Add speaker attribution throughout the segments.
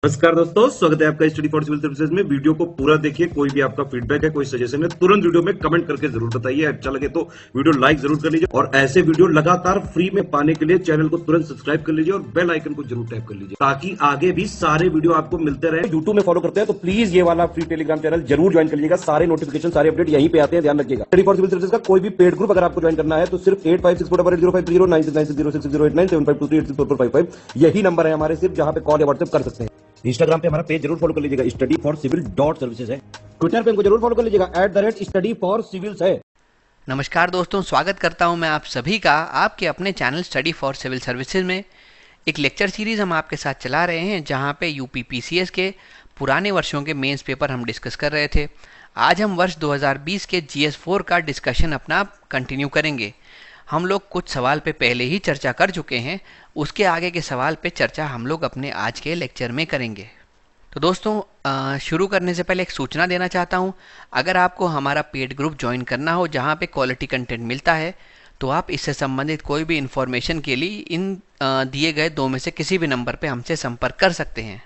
Speaker 1: नमस्कार दोस्तों, स्वागत है आपका स्टडी फॉर सिविल सर्विसेज में। वीडियो को पूरा देखिए। कोई भी आपका फीडबैक है, कोई सजेशन है, तुरंत वीडियो में कमेंट करके जरूर बताइए। अच्छा लगे तो वीडियो लाइक जरूर कर लीजिए और ऐसे वीडियो लगातार फ्री में पाने के लिए चैनल को तुरंत सब्सक्राइब कर लीजिए और बेल आइकन को जरूर टैप कर लीजिए ताकि आगे भी सारे वीडियो आपको मिलते रहे। यूट्यूब में फॉलो करते हैं तो प्लीज ये वाला फ्री टेलीग्राम चैनल जरूर ज्वाइन कर लीजिएगा। सारे नोटिफिकेशन, सारे अपडेट यहीं पे आते हैं, ध्यान रखिएगा। स्टडी फॉर सिविल सर्विसेज का कोई भी पेड ग्रुप अगर आपको ज्वाइन करना है तो सिर्फ 856480530969606089786445 यही नंबर है हमारे, सिर्फ जहां पे कॉल या व्हाट्सएप कर सकते हैं। इंस्टाग्राम पे हमारा पेज जरूर फॉलो कर लीजिएगा, स्टडी फॉर सिविल .सर्विसेज है। ट्विटर पे हमको जरूर फॉलो कर लीजिएगा, @स्टडी फॉर सिविल्स है।
Speaker 2: नमस्कार दोस्तों, स्वागत करता हूं मैं आप सभी का आपके अपने channel study for civil services में। एक लेक्चर सीरीज हम आपके साथ चला रहे हैं जहां पे यूपी पीसीएस के पुराने वर्षों के मेंस पेपर हम डिस्कस कर रहे थे। आज हम वर्ष 2020 के GS4 का डिस्कशन अपना कंटिन्यू करेंगे। हम लोग कुछ सवाल पे पहले ही चर्चा कर चुके हैं, उसके आगे के सवाल पे चर्चा हम लोग अपने आज के लेक्चर में करेंगे। तो दोस्तों, शुरू करने से पहले एक सूचना देना चाहता हूं। अगर आपको हमारा पेड ग्रुप ज्वाइन करना हो जहां पे क्वालिटी कंटेंट मिलता है तो आप इससे संबंधित कोई भी इन्फॉर्मेशन के लिए इन दिए गए दो में से किसी भी नंबर पे हमसे संपर्क कर सकते हैं।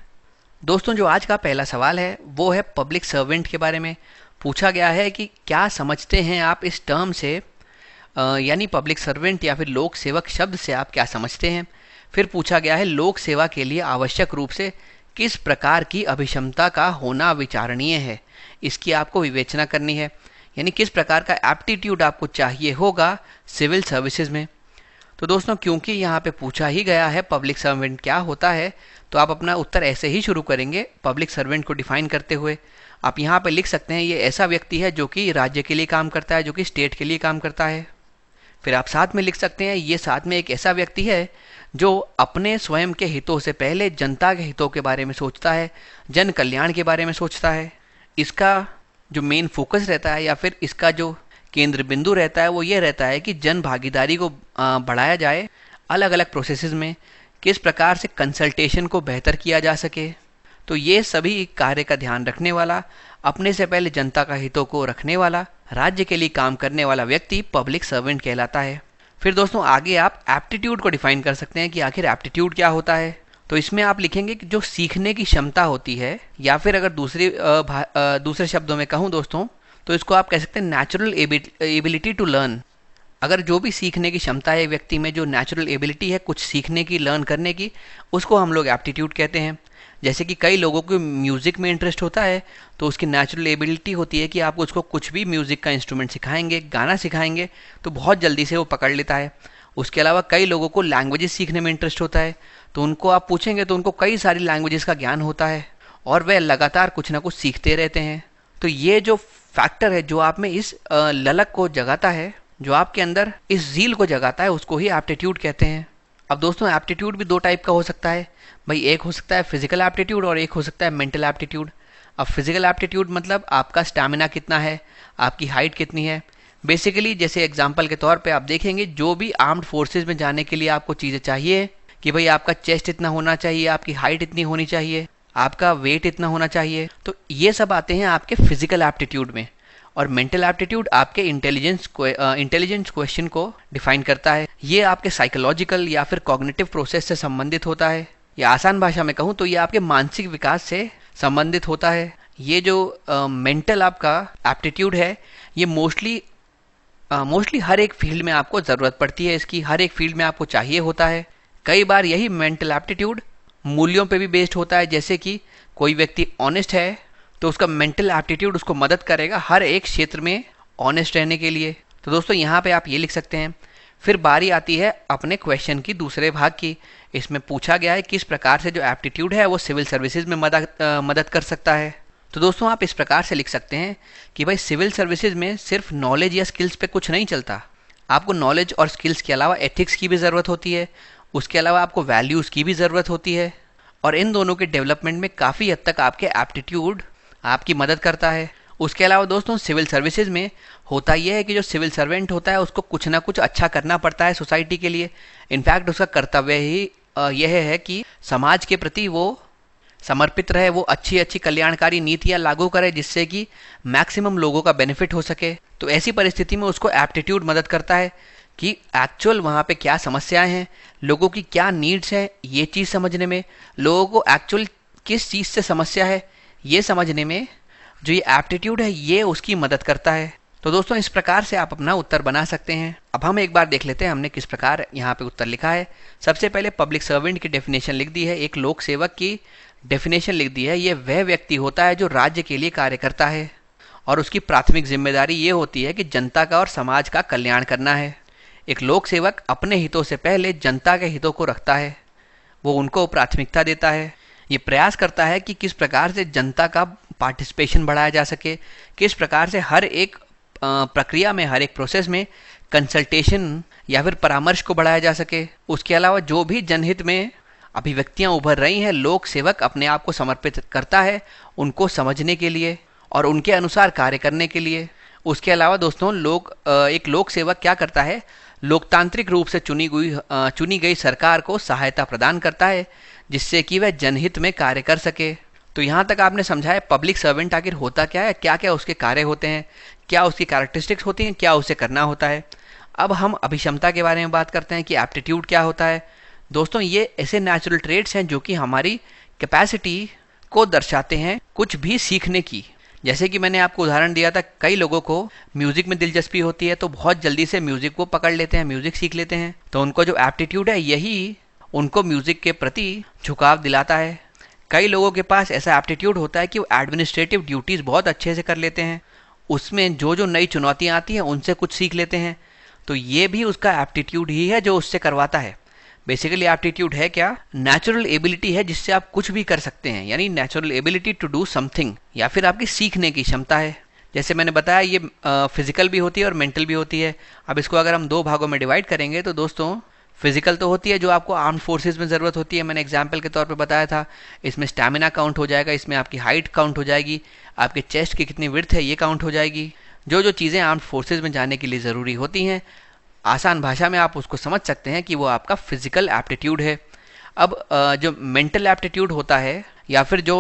Speaker 2: दोस्तों, जो आज का पहला सवाल है वो है पब्लिक सर्वेंट के बारे में। पूछा गया है कि क्या समझते हैं आप इस टर्म से, यानी पब्लिक सर्वेंट या फिर लोक सेवक शब्द से आप क्या समझते हैं। फिर पूछा गया है लोक सेवा के लिए आवश्यक रूप से किस प्रकार की अभिक्षमता का होना विचारणीय है। इसकी आपको विवेचना करनी है, यानी किस प्रकार का एप्टीट्यूड आपको चाहिए होगा सिविल सर्विसेज में। तो दोस्तों, क्योंकि यहाँ पे पूछा ही गया है पब्लिक सर्वेंट क्या होता है, तो आप अपना उत्तर ऐसे ही शुरू करेंगे पब्लिक सर्वेंट को डिफाइन करते हुए। आप यहाँ पे लिख सकते हैं ये ऐसा व्यक्ति है जो कि राज्य के लिए काम करता है, जो कि स्टेट के लिए काम करता है। फिर आप साथ में लिख सकते हैं ये साथ में एक ऐसा व्यक्ति है जो अपने स्वयं के हितों से पहले जनता के हितों के बारे में सोचता है, जन कल्याण के बारे में सोचता है। इसका जो मेन फोकस रहता है या फिर इसका जो केंद्र बिंदु रहता है वो ये रहता है कि जन भागीदारी को बढ़ाया जाए, अलग अलग प्रोसेसेस में किस प्रकार से कंसल्टेशन को बेहतर किया जा सके। तो ये सभी कार्य का ध्यान रखने वाला, अपने से पहले जनता का हितों को रखने वाला, राज्य के लिए काम करने वाला व्यक्ति पब्लिक सर्वेंट कहलाता है। फिर दोस्तों, आगे आप एप्टीट्यूड को डिफाइन कर सकते हैं कि आखिर एप्टीट्यूड क्या होता है। तो इसमें आप लिखेंगे कि जो सीखने की क्षमता होती है, या फिर अगर दूसरे शब्दों में कहूँ दोस्तों तो इसको आप कह सकते हैं नेचुरल एबिलिटी टू लर्न। अगर जो भी सीखने की क्षमता है व्यक्ति में, जो नेचुरल एबिलिटी है कुछ सीखने की, लर्न करने की, उसको हम लोग एप्टीट्यूड कहते हैं। जैसे कि कई लोगों को म्यूज़िक में इंटरेस्ट होता है तो उसकी नेचुरल एबिलिटी होती है कि आप उसको कुछ भी म्यूज़िक का इंस्ट्रूमेंट सिखाएंगे, गाना सिखाएंगे तो बहुत जल्दी से वो पकड़ लेता है। उसके अलावा कई लोगों को लैंग्वेजेस सीखने में इंटरेस्ट होता है, तो उनको आप पूछेंगे तो उनको कई सारी लैंग्वेजेस का ज्ञान होता है और वह लगातार कुछ ना कुछ सीखते रहते हैं। तो ये जो फैक्टर है जो आप में इस ललक को जगाता है, जो आपके अंदर इस ज़ील को जगाता है, उसको ही एप्टीट्यूड कहते हैं। अब दोस्तों, एप्टीट्यूड भी दो टाइप का हो सकता है भाई। एक हो सकता है फिजिकल एप्टीट्यूड और एक हो सकता है मेंटल एप्टीट्यूड। अब फिजिकल एप्टीट्यूड मतलब आपका स्टैमिना कितना है, आपकी हाइट कितनी है। बेसिकली जैसे एग्जांपल के तौर पे आप देखेंगे जो भी आर्म्ड फोर्सेज में जाने के लिए आपको चीज़ें चाहिए कि भाई आपका चेस्ट इतना होना चाहिए, आपकी हाइट इतनी होनी चाहिए, आपका वेट इतना होना चाहिए, तो ये सब आते हैं आपके फिजिकल एप्टीट्यूड में। और मेंटल एप्टीट्यूड आपके इंटेलिजेंस क्वेश्चन को डिफाइन करता है। ये आपके साइकोलॉजिकल या फिर कॉग्निटिव प्रोसेस से संबंधित होता है, या आसान भाषा में कहूँ तो ये आपके मानसिक विकास से संबंधित होता है। ये जो मेंटल आपका एप्टीट्यूड है ये मोस्टली हर एक फील्ड में आपको ज़रूरत पड़ती है, इसकी हर एक फील्ड में आपको चाहिए होता है। कई बार यही मेंटल एप्टीट्यूड मूल्यों पे भी बेस्ड होता है। जैसे कि कोई व्यक्ति ऑनेस्ट है तो उसका मेंटल एप्टीट्यूड उसको मदद करेगा हर एक क्षेत्र में ऑनेस्ट रहने के लिए। तो दोस्तों, यहाँ पे आप ये लिख सकते हैं। फिर बारी आती है अपने क्वेश्चन की दूसरे भाग की। इसमें पूछा गया है किस प्रकार से जो एप्टीट्यूड है वो सिविल सर्विसेज में मदद कर सकता है। तो दोस्तों, आप इस प्रकार से लिख सकते हैं कि भाई सिविल सर्विसेज में सिर्फ नॉलेज या स्किल्स पे कुछ नहीं चलता। आपको नॉलेज और स्किल्स के अलावा एथिक्स की भी ज़रूरत होती है, उसके अलावा आपको वैल्यूज़ की भी ज़रूरत होती है, और इन दोनों के डेवलपमेंट में काफ़ी हद तक आपके एप्टीट्यूड आपकी मदद करता है। उसके अलावा दोस्तों, सिविल सर्विसेज में होता यह है कि जो सिविल सर्वेंट होता है उसको कुछ ना कुछ अच्छा करना पड़ता है सोसाइटी के लिए। इनफैक्ट उसका कर्तव्य ही यह है कि समाज के प्रति वो समर्पित रहे, वो अच्छी अच्छी कल्याणकारी नीतियाँ लागू करे जिससे कि मैक्सिमम लोगों का बेनिफिट हो सके। तो ऐसी परिस्थिति में उसको एप्टीट्यूड मदद करता है कि एक्चुअल वहाँ पे क्या समस्याएं हैं, लोगों की क्या नीड्स हैं, ये चीज़ समझने में, लोगों को एक्चुअल किस चीज़ से समस्या है ये समझने में जो ये एप्टीट्यूड है ये उसकी मदद करता है। तो दोस्तों इस प्रकार से आप अपना उत्तर बना सकते हैं। अब हम एक बार देख लेते हैं हमने किस प्रकार यहाँ पे उत्तर लिखा है। सबसे पहले पब्लिक सर्वेंट की डेफिनेशन लिख दी है, एक लोक सेवक की डेफिनेशन लिख दी है। ये वह व्यक्ति होता है जो राज्य के लिए कार्य करता है और उसकी प्राथमिक जिम्मेदारी ये होती है कि जनता का और समाज का कल्याण करना है। एक लोक सेवक अपने हितों से पहले जनता के हितों को रखता है, वो उनको प्राथमिकता देता है। ये प्रयास करता है कि किस प्रकार से जनता का पार्टिसिपेशन बढ़ाया जा सके, किस प्रकार से हर एक प्रक्रिया में, हर एक प्रोसेस में कंसल्टेशन या फिर परामर्श को बढ़ाया जा सके। उसके अलावा जो भी जनहित में अभिव्यक्तियां उभर रही हैं, लोक सेवक अपने आप को समर्पित करता है उनको समझने के लिए और उनके अनुसार कार्य करने के लिए। उसके अलावा दोस्तों एक लोक सेवक क्या करता है, लोकतांत्रिक रूप से चुनी गई सरकार को सहायता प्रदान करता है जिससे कि वह जनहित में कार्य कर सके। तो यहाँ तक आपने समझा है पब्लिक सर्वेंट आखिर होता क्या है, क्या क्या उसके कार्य होते हैं, क्या उसकी कैरेक्टरिस्टिक्स होती हैं, क्या उसे करना होता है। अब हम अभिक्षमता के बारे में बात करते हैं कि एप्टीट्यूड क्या होता है। दोस्तों ये ऐसे नेचुरल ट्रेड्स हैं जो कि हमारी कैपेसिटी को दर्शाते हैं कुछ भी सीखने की। जैसे कि मैंने आपको उदाहरण दिया था, कई लोगों को म्यूजिक में दिलचस्पी होती है तो बहुत जल्दी से म्यूजिक को पकड़ लेते हैं, म्यूजिक सीख लेते हैं। तो उनको जो एप्टीट्यूड है यही उनको म्यूजिक के प्रति झुकाव दिलाता है। कई लोगों के पास ऐसा एप्टीट्यूड होता है कि वो एडमिनिस्ट्रेटिव ड्यूटीज़ बहुत अच्छे से कर लेते हैं, उसमें जो जो नई चुनौतियाँ आती हैं उनसे कुछ सीख लेते हैं। तो ये भी उसका एप्टीट्यूड ही है जो उससे करवाता है। बेसिकली एप्टीट्यूड है क्या, नेचुरल एबिलिटी है जिससे आप कुछ भी कर सकते हैं, यानी natural ability to do something, या फिर आपकी सीखने की क्षमता है। जैसे मैंने बताया ये फिजिकल भी होती है और मेंटल भी होती है। अब इसको अगर हम दो भागों में डिवाइड करेंगे तो दोस्तों फिजिकल तो होती है जो आपको आर्म्ड फोर्सेज में ज़रूरत होती है, मैंने एग्जाम्पल के तौर पे बताया था। इसमें स्टैमिना काउंट हो जाएगा, इसमें आपकी हाइट काउंट हो जाएगी, आपके चेस्ट की कितनी विड्थ है ये काउंट हो जाएगी। जो जो चीज़ें आर्म्ड फोर्सेज में जाने के लिए ज़रूरी होती हैं, आसान भाषा में आप उसको समझ सकते हैं कि वो आपका फिजिकल एप्टीट्यूड है। अब जो मेंटल एप्टीट्यूड होता है या फिर जो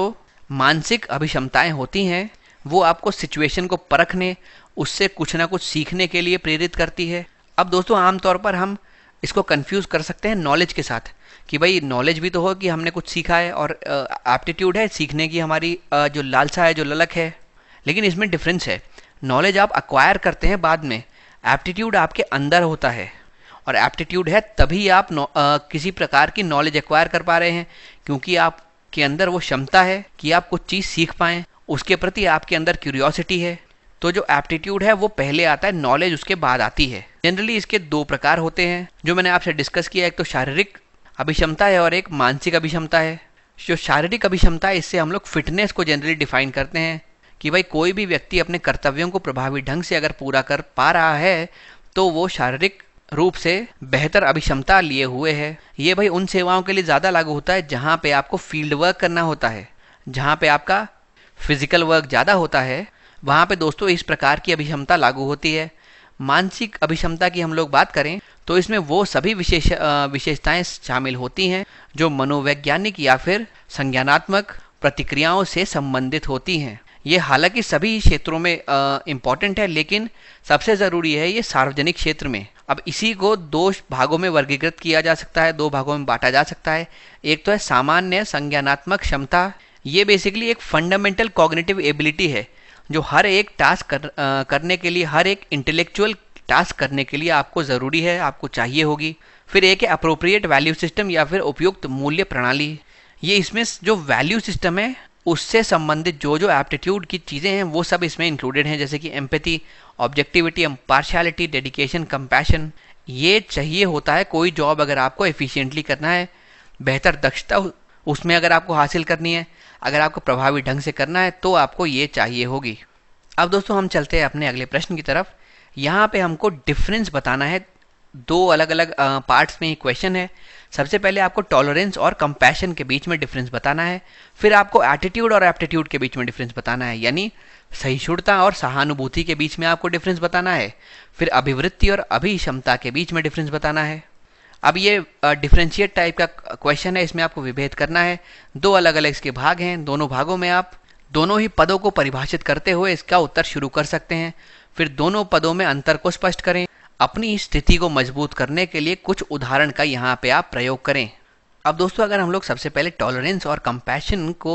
Speaker 2: मानसिक अभिक्षमताएं होती हैं वो आपको सिचुएशन को परखने, उससे कुछ ना कुछ सीखने के लिए प्रेरित करती है। अब दोस्तों आमतौर पर हम इसको कंफ्यूज कर सकते हैं नॉलेज के साथ कि भाई नॉलेज भी तो हो कि हमने कुछ सीखा है और एप्टीट्यूड है सीखने की हमारी जो लालसा है, जो ललक है। लेकिन इसमें डिफरेंस है, नॉलेज आप अक्वायर करते हैं बाद में, एप्टीट्यूड आपके अंदर होता है। और एप्टीट्यूड है तभी आप किसी प्रकार की नॉलेज एक्वायर कर पा रहे हैं क्योंकि आपके अंदर वो क्षमता है कि आप कुछ चीज़ सीख पाएँ, उसके प्रति आपके अंदर क्यूरियोसिटी है। तो जो एप्टीट्यूड है वो पहले आता है, नॉलेज उसके बाद आती है। जनरली इसके दो प्रकार होते हैं जो मैंने आपसे डिस्कस किया, एक तो शारीरिक अभिक्षमता है और एक मानसिक अभिक्षमता है। जो शारीरिक अभिक्षमता है इससे हम लोग फिटनेस को जनरली डिफाइन करते हैं कि भाई कोई भी व्यक्ति अपने कर्तव्यों को प्रभावी ढंग से अगर पूरा कर पा रहा है तो वो शारीरिक रूप से बेहतर अभिक्षमता लिए हुए है। ये भाई उन सेवाओं के लिए ज़्यादा लागू होता है जहाँ पे आपको फील्ड वर्क करना होता है, जहाँ पे आपका फिजिकल वर्क ज़्यादा होता है, वहाँ पे दोस्तों इस प्रकार की अभिक्षमता लागू होती है। मानसिक अभिक्षमता की हम लोग बात करें तो इसमें वो सभी विशेषताएं शामिल होती हैं जो मनोवैज्ञानिक या फिर संज्ञानात्मक प्रतिक्रियाओं से संबंधित होती हैं। ये हालांकि सभी क्षेत्रों में इम्पॉर्टेंट है, लेकिन सबसे ज़रूरी है ये सार्वजनिक क्षेत्र में। अब इसी को दो भागों में वर्गीकृत किया जा सकता है, दो भागों में बांटा जा सकता है। एक तो है सामान्य संज्ञानात्मक क्षमता, ये बेसिकली एक फंडामेंटल कॉग्निटिव एबिलिटी है जो हर एक टास्क करने के लिए, हर एक इंटेलेक्चुअल टास्क करने के लिए आपको ज़रूरी है, आपको चाहिए होगी। फिर एक है अप्रोप्रिएट वैल्यू सिस्टम या फिर उपयुक्त मूल्य प्रणाली। ये इसमें जो वैल्यू सिस्टम है उससे संबंधित जो जो एप्टीट्यूड की चीज़ें हैं वो सब इसमें इंक्लूडेड हैं, जैसे कि empathy, objectivity, impartiality, dedication, compassion. ये चाहिए होता है कोई जॉब अगर आपको एफिशिएंटली करना है, बेहतर दक्षता उसमें अगर आपको हासिल करनी है, अगर आपको प्रभावी ढंग से करना है तो आपको ये चाहिए होगी। अब दोस्तों हम चलते हैं अपने अगले प्रश्न की तरफ। यहाँ पे हमको डिफरेंस बताना है, दो अलग अलग पार्ट्स में ही क्वेश्चन है। सबसे पहले आपको टॉलरेंस और कंपैशन के बीच में डिफरेंस बताना है, फिर आपको एटीट्यूड और एप्टीट्यूड के बीच में डिफरेंस बताना है, यानी सहिष्णुता और सहानुभूति के बीच में आपको डिफरेंस बताना है, फिर अभिवृत्ति और अभिक्षमता के बीच में डिफरेंस बताना है। अब ये डिफरेंशिएट टाइप का क्वेश्चन है, इसमें आपको विभेद करना है। दो अलग अलग इसके भाग हैं, दोनों भागों में आप दोनों ही पदों को परिभाषित करते हुए इसका उत्तर शुरू कर सकते हैं। फिर दोनों पदों में अंतर को स्पष्ट करें, अपनी स्थिति को मजबूत करने के लिए कुछ उदाहरण का यहाँ पे आप प्रयोग करें। अब दोस्तों अगर हम लोग सबसे पहले टॉलरेंस और कंपैशन को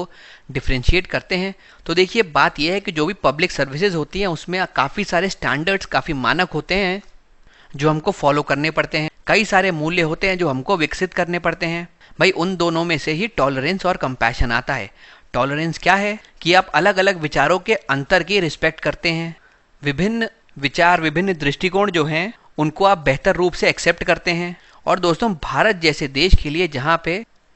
Speaker 2: डिफरेंशिएट करते हैं तो देखिए बात यह है कि जो भी पब्लिक सर्विसेज होती हैं उसमें काफ़ी सारे स्टैंडर्ड्स, काफ़ी मानक होते हैं जो हमको फॉलो करने पड़ते हैं। कई सारे मूल्य होते हैं जो हमको विकसित करने पड़ते हैं। भाई उन दोनों में से ही टॉलरेंस और कंपैशन आता है। टॉलरेंस क्या है कि आप अलग अलग विचारों के अंतर की रिस्पेक्ट करते हैं। विभिन्न विचार, विभिन्न दृष्टिकोण जो हैं उनको आप बेहतर रूप से एक्सेप्ट करते हैं। और दोस्तों भारत जैसे देश के लिए जहाँ पे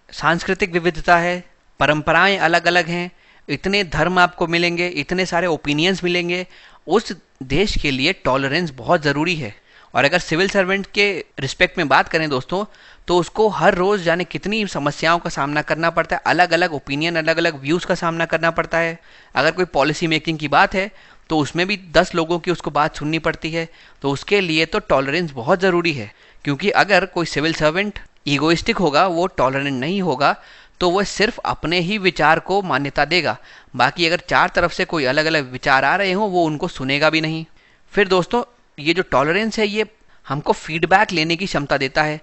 Speaker 2: सांस्कृतिक विविधता है, परंपराएं अलग अलग हैं, इतने धर्म आपको मिलेंगे, इतने सारे ओपिनियंस मिलेंगे, उस देश के लिए टॉलरेंस बहुत ज़रूरी है। और अगर सिविल सर्वेंट के रिस्पेक्ट में बात करें दोस्तों तो उसको हर रोज़ जाने कितनी समस्याओं का सामना करना पड़ता है, अलग अलग ओपिनियन, अलग अलग व्यूज़ का सामना करना पड़ता है। अगर कोई पॉलिसी मेकिंग की बात है तो उसमें भी 10 लोगों की उसको बात सुननी पड़ती है। तो उसके लिए तो टॉलरेंस बहुत ज़रूरी है, क्योंकि अगर कोई सिविल सर्वेंट ईगोइस्टिक होगा, वो टॉलरेंट नहीं होगा, तो वह सिर्फ अपने ही विचार को मान्यता देगा। बाकी अगर चार तरफ से कोई अलग अलग विचार आ रहे हों वो उनको सुनेगा भी नहीं। फिर दोस्तों ये जो टॉलरेंस है ये हमको फीडबैक लेने की क्षमता देता है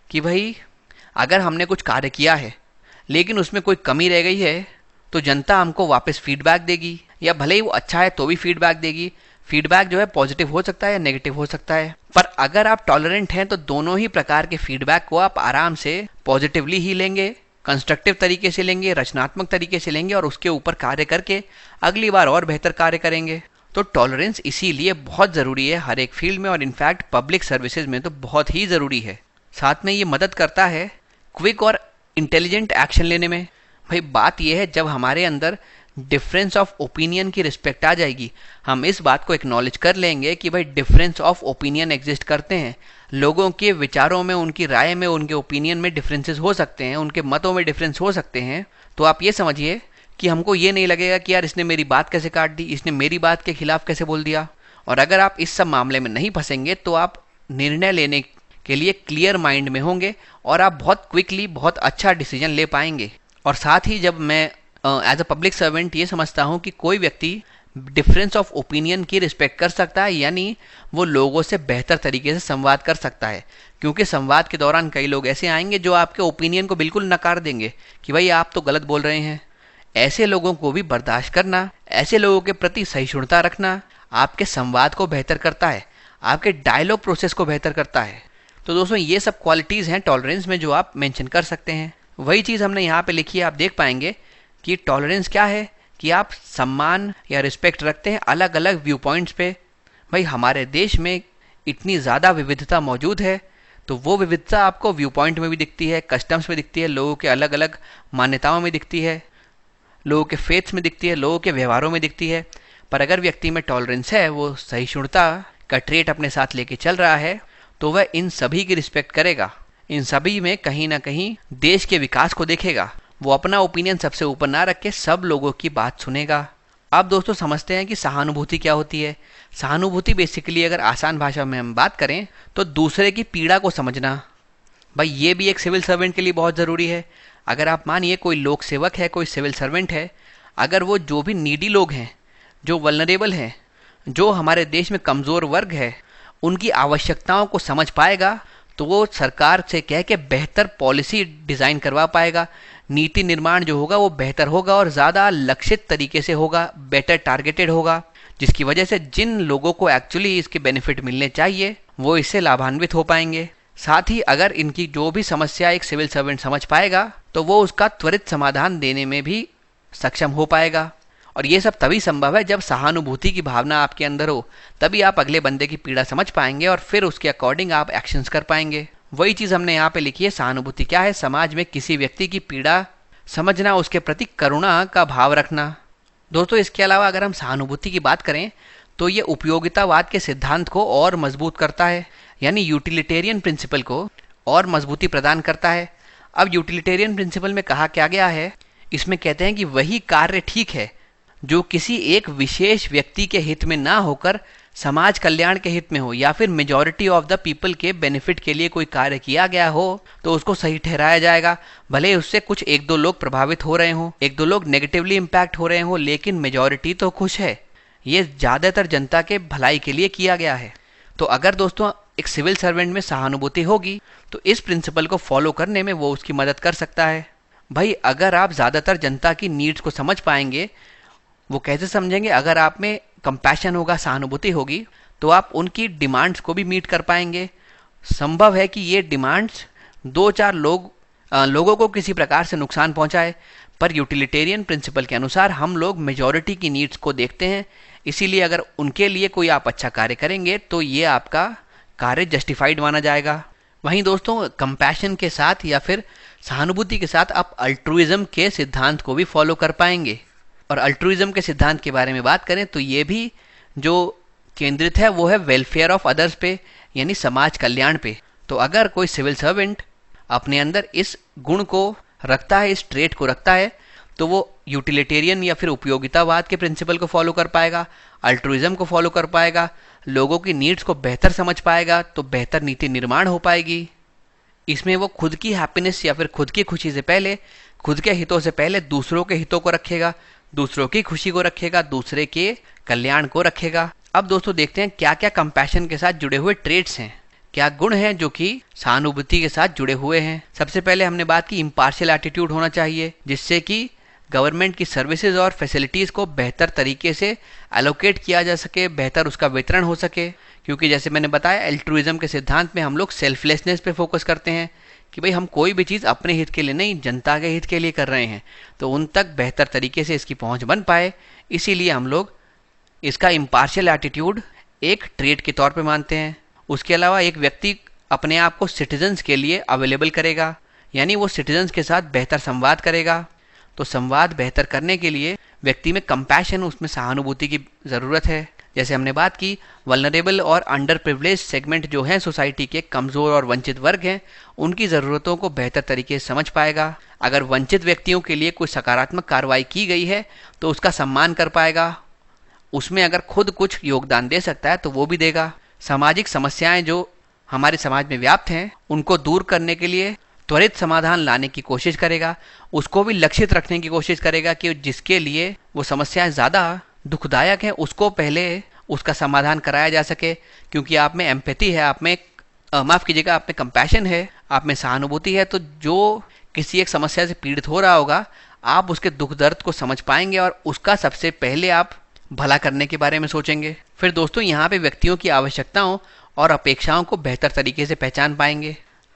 Speaker 2: कि भाई अगर हमने कुछ कार्य किया है लेकिन उसमें कोई कमी रह गई है तो जनता हमको वापस फीडबैक देगी, या भले ही वो अच्छा है तो भी फीडबैक देगी। फीडबैक जो है पॉजिटिव हो सकता है या नेगेटिव हो सकता है। पर अगर आप टॉलरेंट हैं तो दोनों ही प्रकार के फीडबैक को आप आराम से पॉजिटिवली ही लेंगे, कंस्ट्रक्टिव तरीके से लेंगे, रचनात्मक तरीके से लेंगे और उसके ऊपर कार्य करके अगली बार और बेहतर कार्य करेंगे। तो टॉलरेंस इसीलिए बहुत ज़रूरी है हर एक फील्ड में, और इनफैक्ट पब्लिक सर्विसेज में तो बहुत ही ज़रूरी है। साथ में ये मदद करता है क्विक और इंटेलिजेंट एक्शन लेने में। भाई बात यह है जब हमारे अंदर डिफरेंस ऑफ ओपिनियन की रिस्पेक्ट आ जाएगी, हम इस बात को एक्नॉलेज कर लेंगे कि भाई डिफरेंस ऑफ ओपिनियन एग्जिस्ट करते हैं। लोगों के विचारों में, उनकी राय में, उनके ओपिनियन में डिफरेंसेस हो सकते हैं, उनके मतों में डिफरेंस हो सकते हैं। तो आप ये समझिए कि हमको ये नहीं लगेगा कि यार इसने मेरी बात कैसे काट दी, इसने मेरी बात के खिलाफ कैसे बोल दिया। और अगर आप इस सब मामले में नहीं फंसेंगे तो आप निर्णय लेने के लिए क्लियर माइंड में होंगे और आप बहुत क्विकली बहुत अच्छा डिसीजन ले पाएंगे। और साथ ही जब मैं एज अ पब्लिक सर्वेंट ये समझता हूँ कि कोई व्यक्ति डिफरेंस ऑफ ओपिनियन की रिस्पेक्ट कर सकता है, यानी वो लोगों से बेहतर तरीके से संवाद कर सकता है। क्योंकि संवाद के दौरान कई लोग ऐसे आएंगे जो आपके ओपिनियन को बिल्कुल नकार देंगे कि भाई आप तो गलत बोल रहे हैं। ऐसे लोगों को भी बर्दाश्त करना, ऐसे लोगों के प्रति सहिष्णुता रखना आपके संवाद को बेहतर करता है, आपके डायलॉग प्रोसेस को बेहतर करता है। तो दोस्तों ये सब क्वालिटीज़ हैं टॉलरेंस में जो आप मेंशन कर सकते हैं। वही चीज़ हमने यहाँ पे लिखी है। आप देख पाएंगे कि टॉलरेंस क्या है कि आप सम्मान या रिस्पेक्ट रखते हैं अलग अलग व्यू पॉइंट्स पे। भाई हमारे देश में इतनी ज़्यादा विविधता मौजूद है, तो वो विविधता आपको व्यू पॉइंट में भी दिखती है, कस्टम्स में दिखती है, लोगों के अलग अलग मान्यताओं में दिखती है, लोगों के फेथ्स में दिखती है, लोगों के व्यवहारों में दिखती है। पर अगर व्यक्ति में टॉलरेंस है, वो सहिष्णुता का ट्रेट अपने साथ लेके चल रहा है, तो वह इन सभी की रिस्पेक्ट करेगा, इन सभी में कहीं ना कहीं देश के विकास को देखेगा। वो अपना ओपिनियन सबसे ऊपर ना रख के सब लोगों की बात सुनेगा। अब दोस्तों समझते हैं कि सहानुभूति क्या होती है। सहानुभूति बेसिकली अगर आसान भाषा में हम बात करें तो दूसरे की पीड़ा को समझना। भाई ये भी एक सिविल सर्वेंट के लिए बहुत ज़रूरी है। अगर आप मानिए कोई लोक सेवक है, कोई सिविल सर्वेंट है, अगर वो जो भी नीडी लोग हैं, जो वल्नरेबल हैं, जो हमारे देश में कमज़ोर वर्ग है, उनकी आवश्यकताओं को समझ पाएगा तो वो सरकार से कह के बेहतर पॉलिसी डिज़ाइन करवा पाएगा। नीति निर्माण जो होगा वो बेहतर होगा और ज़्यादा लक्षित तरीके से होगा, बेटर टारगेटेड होगा, जिसकी वजह से जिन लोगों को एक्चुअली इसके बेनिफिट मिलने चाहिए वो इससे लाभान्वित हो पाएंगे। साथ ही अगर इनकी जो भी समस्या एक सिविल सर्वेंट समझ पाएगा तो वो उसका त्वरित समाधान देने में भी सक्षम हो पाएगा। और ये सब तभी संभव है जब सहानुभूति की भावना आपके अंदर हो, तभी आप अगले बंदे की पीड़ा समझ पाएंगे और फिर उसके अकॉर्डिंग आप एक्शंस कर पाएंगे। वही चीज़ हमने यहाँ पे लिखी है। सहानुभूति क्या है? समाज में किसी व्यक्ति की पीड़ा समझना, उसके प्रति करुणा का भाव रखना। दोस्तों इसके अलावा अगर हम सहानुभूति की बात करें तो ये उपयोगितावाद के सिद्धांत को और मजबूत करता है, यानी यूटिलिटेरियन प्रिंसिपल को और मजबूती प्रदान करता है। अब यूटिलिटेरियन प्रिंसिपल में कहा क्या गया है, इसमें कहते हैं कि वही कार्य ठीक है जो किसी एक विशेष व्यक्ति के हित में ना होकर समाज कल्याण के हित में हो, या फिर मेजॉरिटी ऑफ द पीपल के बेनिफिट के लिए कोई कार्य किया गया हो तो उसको सही ठहराया जाएगा। भले उससे कुछ एक दो लोग प्रभावित हो रहे हों, एक दो लोग नेगेटिवली इम्पैक्ट हो रहे हों, लेकिन मेजॉरिटी तो खुश है। ये ज़्यादातर जनता के भलाई के लिए किया गया है। तो अगर दोस्तों एक सिविल सर्वेंट में सहानुभूति होगी तो इस प्रिंसिपल को फॉलो करने में वो उसकी मदद कर सकता है। भाई अगर आप ज़्यादातर जनता की नीड्स को समझ पाएंगे, वो कैसे समझेंगे? अगर आप में कंपैशन होगा, सहानुभूति होगी, तो आप उनकी डिमांड्स को भी मीट कर पाएंगे। संभव है कि ये डिमांड्स 2-4 लोगों को किसी प्रकार से नुकसान पहुंचाए, पर यूटिलिटेरियन प्रिंसिपल के अनुसार हम लोग मेजॉरिटी की नीड्स को देखते हैं, इसीलिए अगर उनके लिए कोई आप अच्छा कार्य करेंगे तो ये आपका कार्य जस्टिफाइड माना जाएगा। वहीं दोस्तों कंपैशन के साथ या फिर सहानुभूति के साथ आप अल्ट्रुइज्म के सिद्धांत को भी फॉलो कर पाएंगे। और अल्ट्रुइज्म के सिद्धांत के बारे में बात करें तो ये भी जो केंद्रित है वो है वेलफेयर ऑफ अदर्स पे, यानी समाज कल्याण पे। तो अगर कोई सिविल सर्वेंट अपने अंदर इस गुण को रखता है, इस ट्रेट को रखता है, तो वो यूटिलिटेरियन या फिर उपयोगितावाद के प्रिंसिपल को फॉलो कर पाएगा, अल्ट्रुइज्म को फॉलो कर पाएगा, लोगों की नीड्स को बेहतर समझ पाएगा, तो बेहतर नीति निर्माण हो पाएगी। इसमें वो खुद की हैप्पीनेस या फिर खुद की खुशी से पहले, खुद के हितों से पहले दूसरों के हितों को रखेगा, दूसरों की खुशी को रखेगा, दूसरे के कल्याण को रखेगा। अब दोस्तों देखते हैं क्या क्या कंपैशन के साथ जुड़े हुए ट्रेट्स हैं, क्या गुण हैं जो कि सहानुभूति के साथ जुड़े हुए हैं। सबसे पहले हमने बात की इम्पार्शियल एटीट्यूड होना चाहिए, जिससे कि गवर्नमेंट की सर्विसेज और फैसिलिटीज़ को बेहतर तरीके से एलोकेट किया जा सके, बेहतर उसका वितरण हो सके। क्योंकि जैसे मैंने बताया एल्ट्रुइज्म के सिद्धांत में हम लोग सेल्फलेसनेस पे फोकस करते हैं कि भाई हम कोई भी चीज़ अपने हित के लिए नहीं, जनता के हित के लिए कर रहे हैं, तो उन तक बेहतर तरीके से इसकी पहुंच बन पाए, इसीलिए हम लोग इसका इम्पार्शियल एटीट्यूड एक ट्रेट के तौर पे मानते हैं। उसके अलावा एक व्यक्ति अपने आप को सिटीजन्स के लिए अवेलेबल करेगा, यानी वो सिटीजन्स के साथ बेहतर संवाद करेगा। तो संवाद बेहतर करने के लिए व्यक्ति में कंपैशन, उसमें सहानुभूति की ज़रूरत है। जैसे हमने बात की वल्नरेबल और अंडर प्रिविलेज सेगमेंट जो हैं सोसाइटी के, कमज़ोर और वंचित वर्ग हैं, उनकी ज़रूरतों को बेहतर तरीके से समझ पाएगा। अगर वंचित व्यक्तियों के लिए कोई सकारात्मक कार्रवाई की गई है तो उसका सम्मान कर पाएगा, उसमें अगर खुद कुछ योगदान दे सकता है तो वो भी देगा। सामाजिक समस्याएं जो हमारे समाज में व्याप्त हैं उनको दूर करने के लिए त्वरित समाधान लाने की कोशिश करेगा, उसको भी लक्षित रखने की कोशिश करेगा कि जिसके लिए वो समस्याएं ज़्यादा दुखदायक हैं उसको पहले उसका समाधान कराया जा सके। क्योंकि आप में एम्पैथी है, आप में माफ़ कीजिएगा, आप में कंपैशन है, आप में सहानुभूति है, तो जो किसी एक समस्या से पीड़ित हो रहा होगा आप उसके दुख दर्द को समझ पाएंगे और उसका सबसे पहले आप भला करने के बारे में सोचेंगे। फिर दोस्तों यहाँ पे व्यक्तियों की आवश्यकताओं और अपेक्षाओं को बेहतर तरीके से पहचान पाएंगे।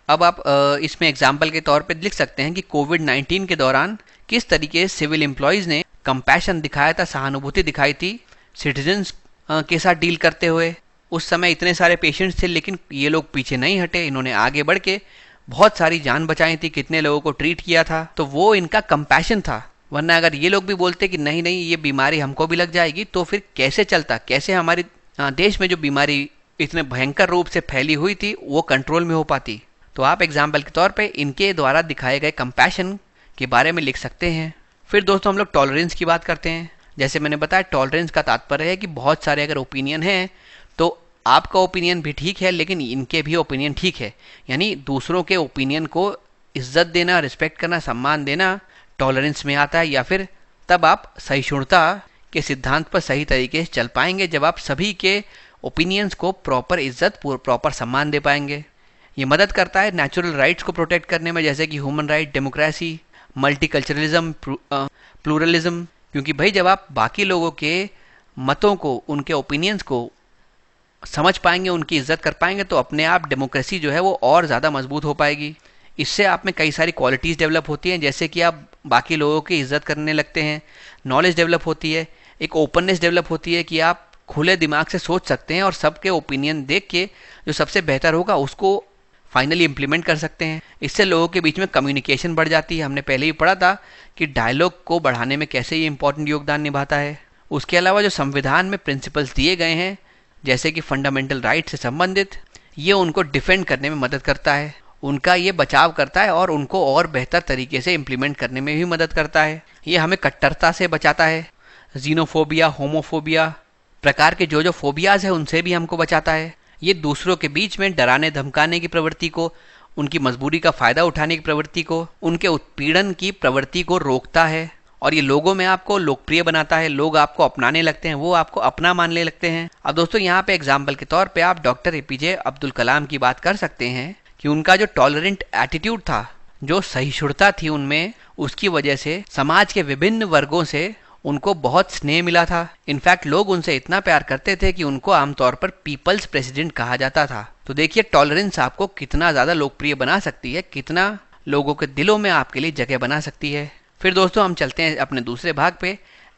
Speaker 2: अब आप इसमें एग्जाम्पल के तौर पे लिख सकते हैं कि कोविड-19 के दौरान किस तरीके से सिविल एम्प्लॉयज़ ने कंपैशन दिखाया था, सहानुभूति दिखाई थी सिटीजन्स के साथ डील करते हुए। उस समय इतने सारे पेशेंट्स थे लेकिन ये लोग पीछे नहीं हटे, इन्होंने आगे बढ़ के बहुत सारी जान बचाई थी, कितने लोगों को ट्रीट किया था, तो वो इनका कंपैशन था। वरना अगर ये लोग भी बोलते कि नहीं नहीं ये बीमारी हमको भी लग जाएगी तो फिर कैसे चलता, कैसे हमारे देश में जो बीमारी इतने भयंकर रूप से फैली हुई थी वो कंट्रोल में हो पाती। तो आप एग्जाम्पल के तौर पे इनके द्वारा दिखाए गए कंपैशन के बारे में लिख सकते हैं। फिर दोस्तों हम लोग टॉलरेंस की बात करते हैं। जैसे मैंने बताया टॉलरेंस का तात्पर्य है कि बहुत सारे अगर ओपिनियन हैं तो आपका ओपिनियन भी ठीक है लेकिन इनके भी ओपिनियन ठीक है, यानी दूसरों के ओपिनियन को इज्जत देना, रिस्पेक्ट करना, सम्मान देना टॉलरेंस में आता है। या फिर तब आप सहिष्णुता के सिद्धांत पर सही तरीके से चल पाएंगे जब आप सभी के ओपिनियंस को प्रॉपर इज्जत, प्रॉपर सम्मान दे पाएंगे। ये मदद करता है नेचुरल राइट्स को प्रोटेक्ट करने में, जैसे कि human right, democracy, multiculturalism, pluralism. क्योंकि भाई जब आप बाकी लोगों के मतों को, उनके ओपिनियंस को समझ पाएंगे, उनकी इज्जत कर पाएंगे तो अपने आप डेमोक्रेसी जो है वो और ज़्यादा मजबूत हो पाएगी। इससे आप में कई सारी क्वालिटीज़ डेवलप होती हैं, जैसे कि आप बाकी लोगों की इज्जत करने लगते हैं, नॉलेज डेवलप होती है, एक ओपननेस डेवलप होती है कि आप खुले दिमाग से सोच सकते हैं और सबके ओपिनियन देख के जो सबसे बेहतर होगा उसको फाइनली इम्प्लीमेंट कर सकते हैं। इससे लोगों के बीच में कम्युनिकेशन बढ़ जाती है। हमने पहले ही पढ़ा था कि डायलॉग को बढ़ाने में कैसे ये इंपॉर्टेंट योगदान निभाता है। उसके अलावा जो संविधान में प्रिंसिपल्स दिए गए हैं जैसे कि फंडामेंटल राइट से संबंधित, ये उनको डिफेंड करने में मदद करता है, उनका ये बचाव करता है और उनको और बेहतर तरीके से इम्प्लीमेंट करने में भी मदद करता है। ये हमें कट्टरता से बचाता है, जीनोफोबिया, होमोफोबिया प्रकार के जो फोबियाज है उनसे भी हमको बचाता है। ये दूसरों के बीच में डराने धमकाने की प्रवृत्ति को, उनकी मजबूरी का फ़ायदा उठाने की प्रवृत्ति को, उनके उत्पीड़न की प्रवृत्ति को रोकता है और ये लोगों में आपको लोकप्रिय बनाता है, लोग आपको अपनाने लगते हैं, वो आपको अपना मानने लगते हैं। अब दोस्तों यहाँ पे एग्जाम्पल के तौर पे आप डॉक्टर एपीजे अब्दुल कलाम की बात कर सकते हैं कि उनका जो टॉलरेंट एटीट्यूड था, जो सहिष्णुता थी उनमें, उसकी वजह से समाज के विभिन्न वर्गों से उनको बहुत स्नेह मिला था। इनफैक्ट लोग उनसे इतना प्यार करते थे कि उनको आमतौर पर पीपल्स प्रेसिडेंट कहा जाता था। तो देखिए टॉलरेंस आपको कितना ज़्यादा लोकप्रिय बना सकती है, कितना लोगों के दिलों में आपके लिए जगह बना सकती है। फिर दोस्तों हम चलते हैं अपने दूसरे भाग पे।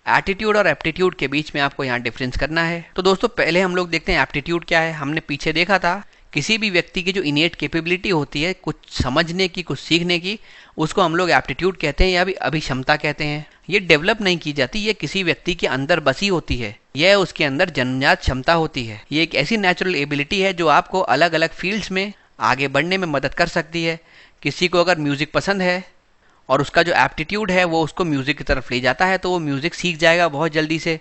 Speaker 2: एटीट्यूड और एप्टीट्यूड के बीच में आपको यहाँ डिफरेंस करना है। तो दोस्तों पहले हम लोग देखते हैं एप्टीट्यूड क्या है। हमने पीछे देखा था किसी भी व्यक्ति की जो इनेट कैपेबिलिटी होती है कुछ समझने की, कुछ सीखने की, उसको हम लोग एप्टीट्यूड कहते हैं या भी अभिक्षमता कहते हैं। ये डेवलप नहीं की जाती, ये किसी व्यक्ति के अंदर बसी होती है, यह उसके अंदर जन्मजात क्षमता होती है। ये एक ऐसी नेचुरल एबिलिटी है जो आपको अलग अलग फील्ड्स में आगे बढ़ने में मदद कर सकती है। किसी को अगर म्यूज़िक पसंद है और उसका जो एप्टीट्यूड है वो उसको म्यूज़िक की तरफ ले जाता है तो वो म्यूज़िक सीख जाएगा बहुत जल्दी से।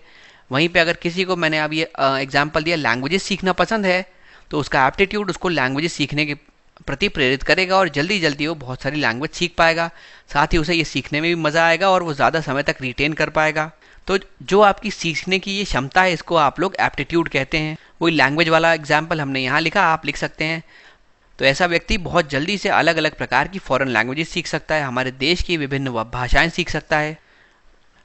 Speaker 2: वहीं पे अगर किसी को, मैंने अब ये एग्जांपल दिया, लैंग्वेजेस सीखना पसंद है तो उसका एप्टीट्यूड उसको लैंग्वेजेस सीखने के प्रति प्रेरित करेगा और जल्दी जल्दी वो बहुत सारी लैंग्वेज सीख पाएगा। साथ ही उसे ये सीखने में भी मज़ा आएगा और वो ज़्यादा समय तक रिटेन कर पाएगा। तो जो आपकी सीखने की ये क्षमता है इसको आप लोग एप्टीट्यूड कहते हैं। वही लैंग्वेज वाला एग्जाम्पल हमने यहाँ लिखा, आप लिख सकते हैं। तो ऐसा व्यक्ति बहुत जल्दी से अलग अलग प्रकार की फॉरेन लैंग्वेजेस सीख सकता है, हमारे देश की विभिन्न भाषाएं सीख सकता है,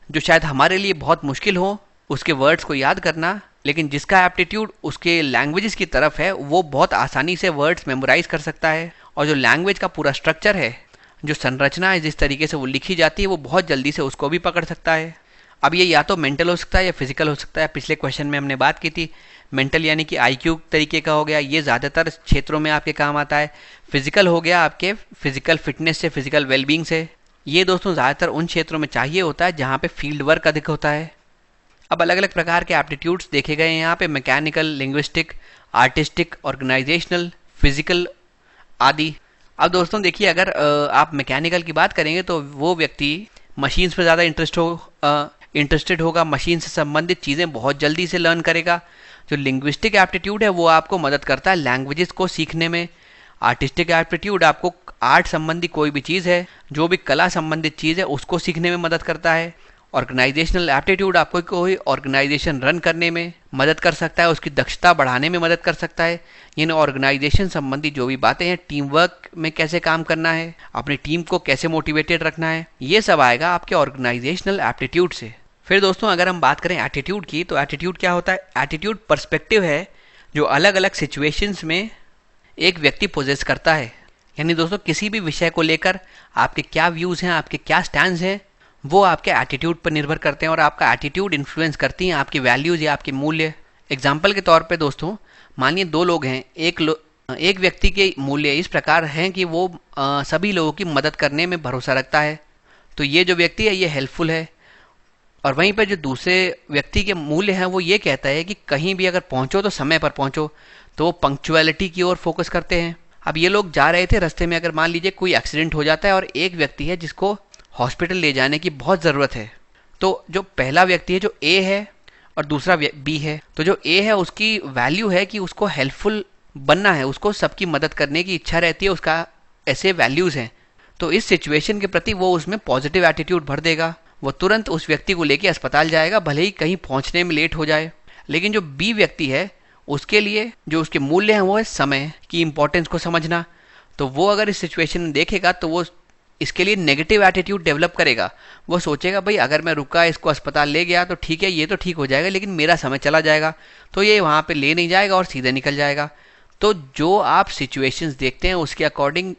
Speaker 2: जो शायद हमारे लिए बहुत मुश्किल हो उसके वर्ड्स को याद करना, लेकिन जिसका एप्टीट्यूड उसके लैंग्वेजेस की तरफ है वो बहुत आसानी से वर्ड्स मेमोराइज कर सकता है। और जो लैंग्वेज का पूरा स्ट्रक्चर है, जो संरचना है, जिस तरीके से वो लिखी जाती है, वो बहुत जल्दी से उसको भी पकड़ सकता है। अब ये या तो मेंटल हो सकता है या फिजिकल हो सकता है। पिछले क्वेश्चन में हमने बात की थी, मेंटल यानी कि आईक्यू तरीके का हो गया, ये ज़्यादातर क्षेत्रों में आपके काम आता है। फिजिकल हो गया आपके फिजिकल फिटनेस से, फिजिकल वेलबींग से। ये दोस्तों ज़्यादातर उन क्षेत्रों में चाहिए होता है जहाँ पे फील्ड वर्क अधिक होता है। अब अलग अलग प्रकार के एप्टीट्यूड्स देखे गए हैं यहाँ पे, mechanical, linguistic, artistic, organisational, physical आदि। अब दोस्तों देखिए अगर आप मैकेनिकल की बात करेंगे तो वो व्यक्ति मशीन्स पर ज़्यादा इंटरेस्टेड होगा, मशीन से संबंधित चीज़ें बहुत जल्दी से लर्न करेगा। जो लिंग्विस्टिक एप्टीट्यूड है वो आपको मदद करता है लैंग्वेजेस को सीखने में। आर्टिस्टिक एप्टीट्यूड आपको आर्ट संबंधी कोई भी चीज़ है, जो भी कला संबंधित चीज़ है, उसको सीखने में मदद करता है। ऑर्गेनाइजेशनल एप्टीट्यूड आपको कोई ऑर्गेनाइजेशन रन करने में मदद कर सकता है, उसकी दक्षता बढ़ाने में मदद कर सकता है। यानी ऑर्गेनाइजेशन संबंधी जो भी बातें हैं, टीम वर्क में कैसे काम करना है, अपनी टीम को कैसे मोटिवेटेड रखना है, ये सब आएगा आपके ऑर्गेनाइजेशनल एप्टीट्यूड से। फिर दोस्तों अगर हम बात करें एटीट्यूड की, तो एटीट्यूड क्या होता है? एटीट्यूड पर्सपेक्टिव है जो अलग अलग सिचुएशंस में एक व्यक्ति पोजेस करता है। यानी दोस्तों किसी भी विषय को लेकर आपके क्या व्यूज़ हैं, आपके क्या स्टैंड्स हैं, वो आपके एटीट्यूड पर निर्भर करते हैं और आपका एटीट्यूड इन्फ्लुएंस करती हैं आपकी वैल्यूज़ या आपके मूल्य। एग्जाम्पल के तौर पे दोस्तों मानिए दो लोग हैं, एक व्यक्ति के मूल्य इस प्रकार हैं कि वो सभी लोगों की मदद करने में भरोसा रखता है, तो ये जो व्यक्ति है ये हेल्पफुल है। और वहीं पर जो दूसरे व्यक्ति के मूल्य हैं वो ये कहता है कि कहीं भी अगर पहुंचो तो समय पर पहुंचो, तो वो पंक्चुअलिटी की ओर फोकस करते हैं। अब ये लोग जा रहे थे, रास्ते में अगर मान लीजिए कोई एक्सीडेंट हो जाता है और एक व्यक्ति है जिसको हॉस्पिटल ले जाने की बहुत ज़रूरत है, तो जो पहला व्यक्ति है जो ए है और दूसरा बी है, तो जो ए है उसकी वैल्यू है कि उसको हेल्पफुल बनना है, उसको सबकी मदद करने की इच्छा रहती है, उसका ऐसे वैल्यूज़ हैं। तो इस सिचुएशन के प्रति वो उसमें पॉजिटिव एटीट्यूड भर देगा, वो तुरंत उस व्यक्ति को लेके अस्पताल जाएगा, भले ही कहीं पहुंचने में लेट हो जाए। लेकिन जो बी व्यक्ति है उसके लिए जो उसके मूल्य हैं वो है समय की इंपॉर्टेंस को समझना। तो वो अगर इस सिचुएशन में देखेगा तो वो इसके लिए नेगेटिव एटीट्यूड डेवलप करेगा। वो सोचेगा भाई अगर मैं रुका, इसको अस्पताल ले गया तो ठीक है, ये तो ठीक हो जाएगा, लेकिन मेरा समय चला जाएगा, तो ये वहाँ पे ले नहीं जाएगा और सीधे निकल जाएगा। तो जो आप सिचुएशंस देखते हैं उसके अकॉर्डिंग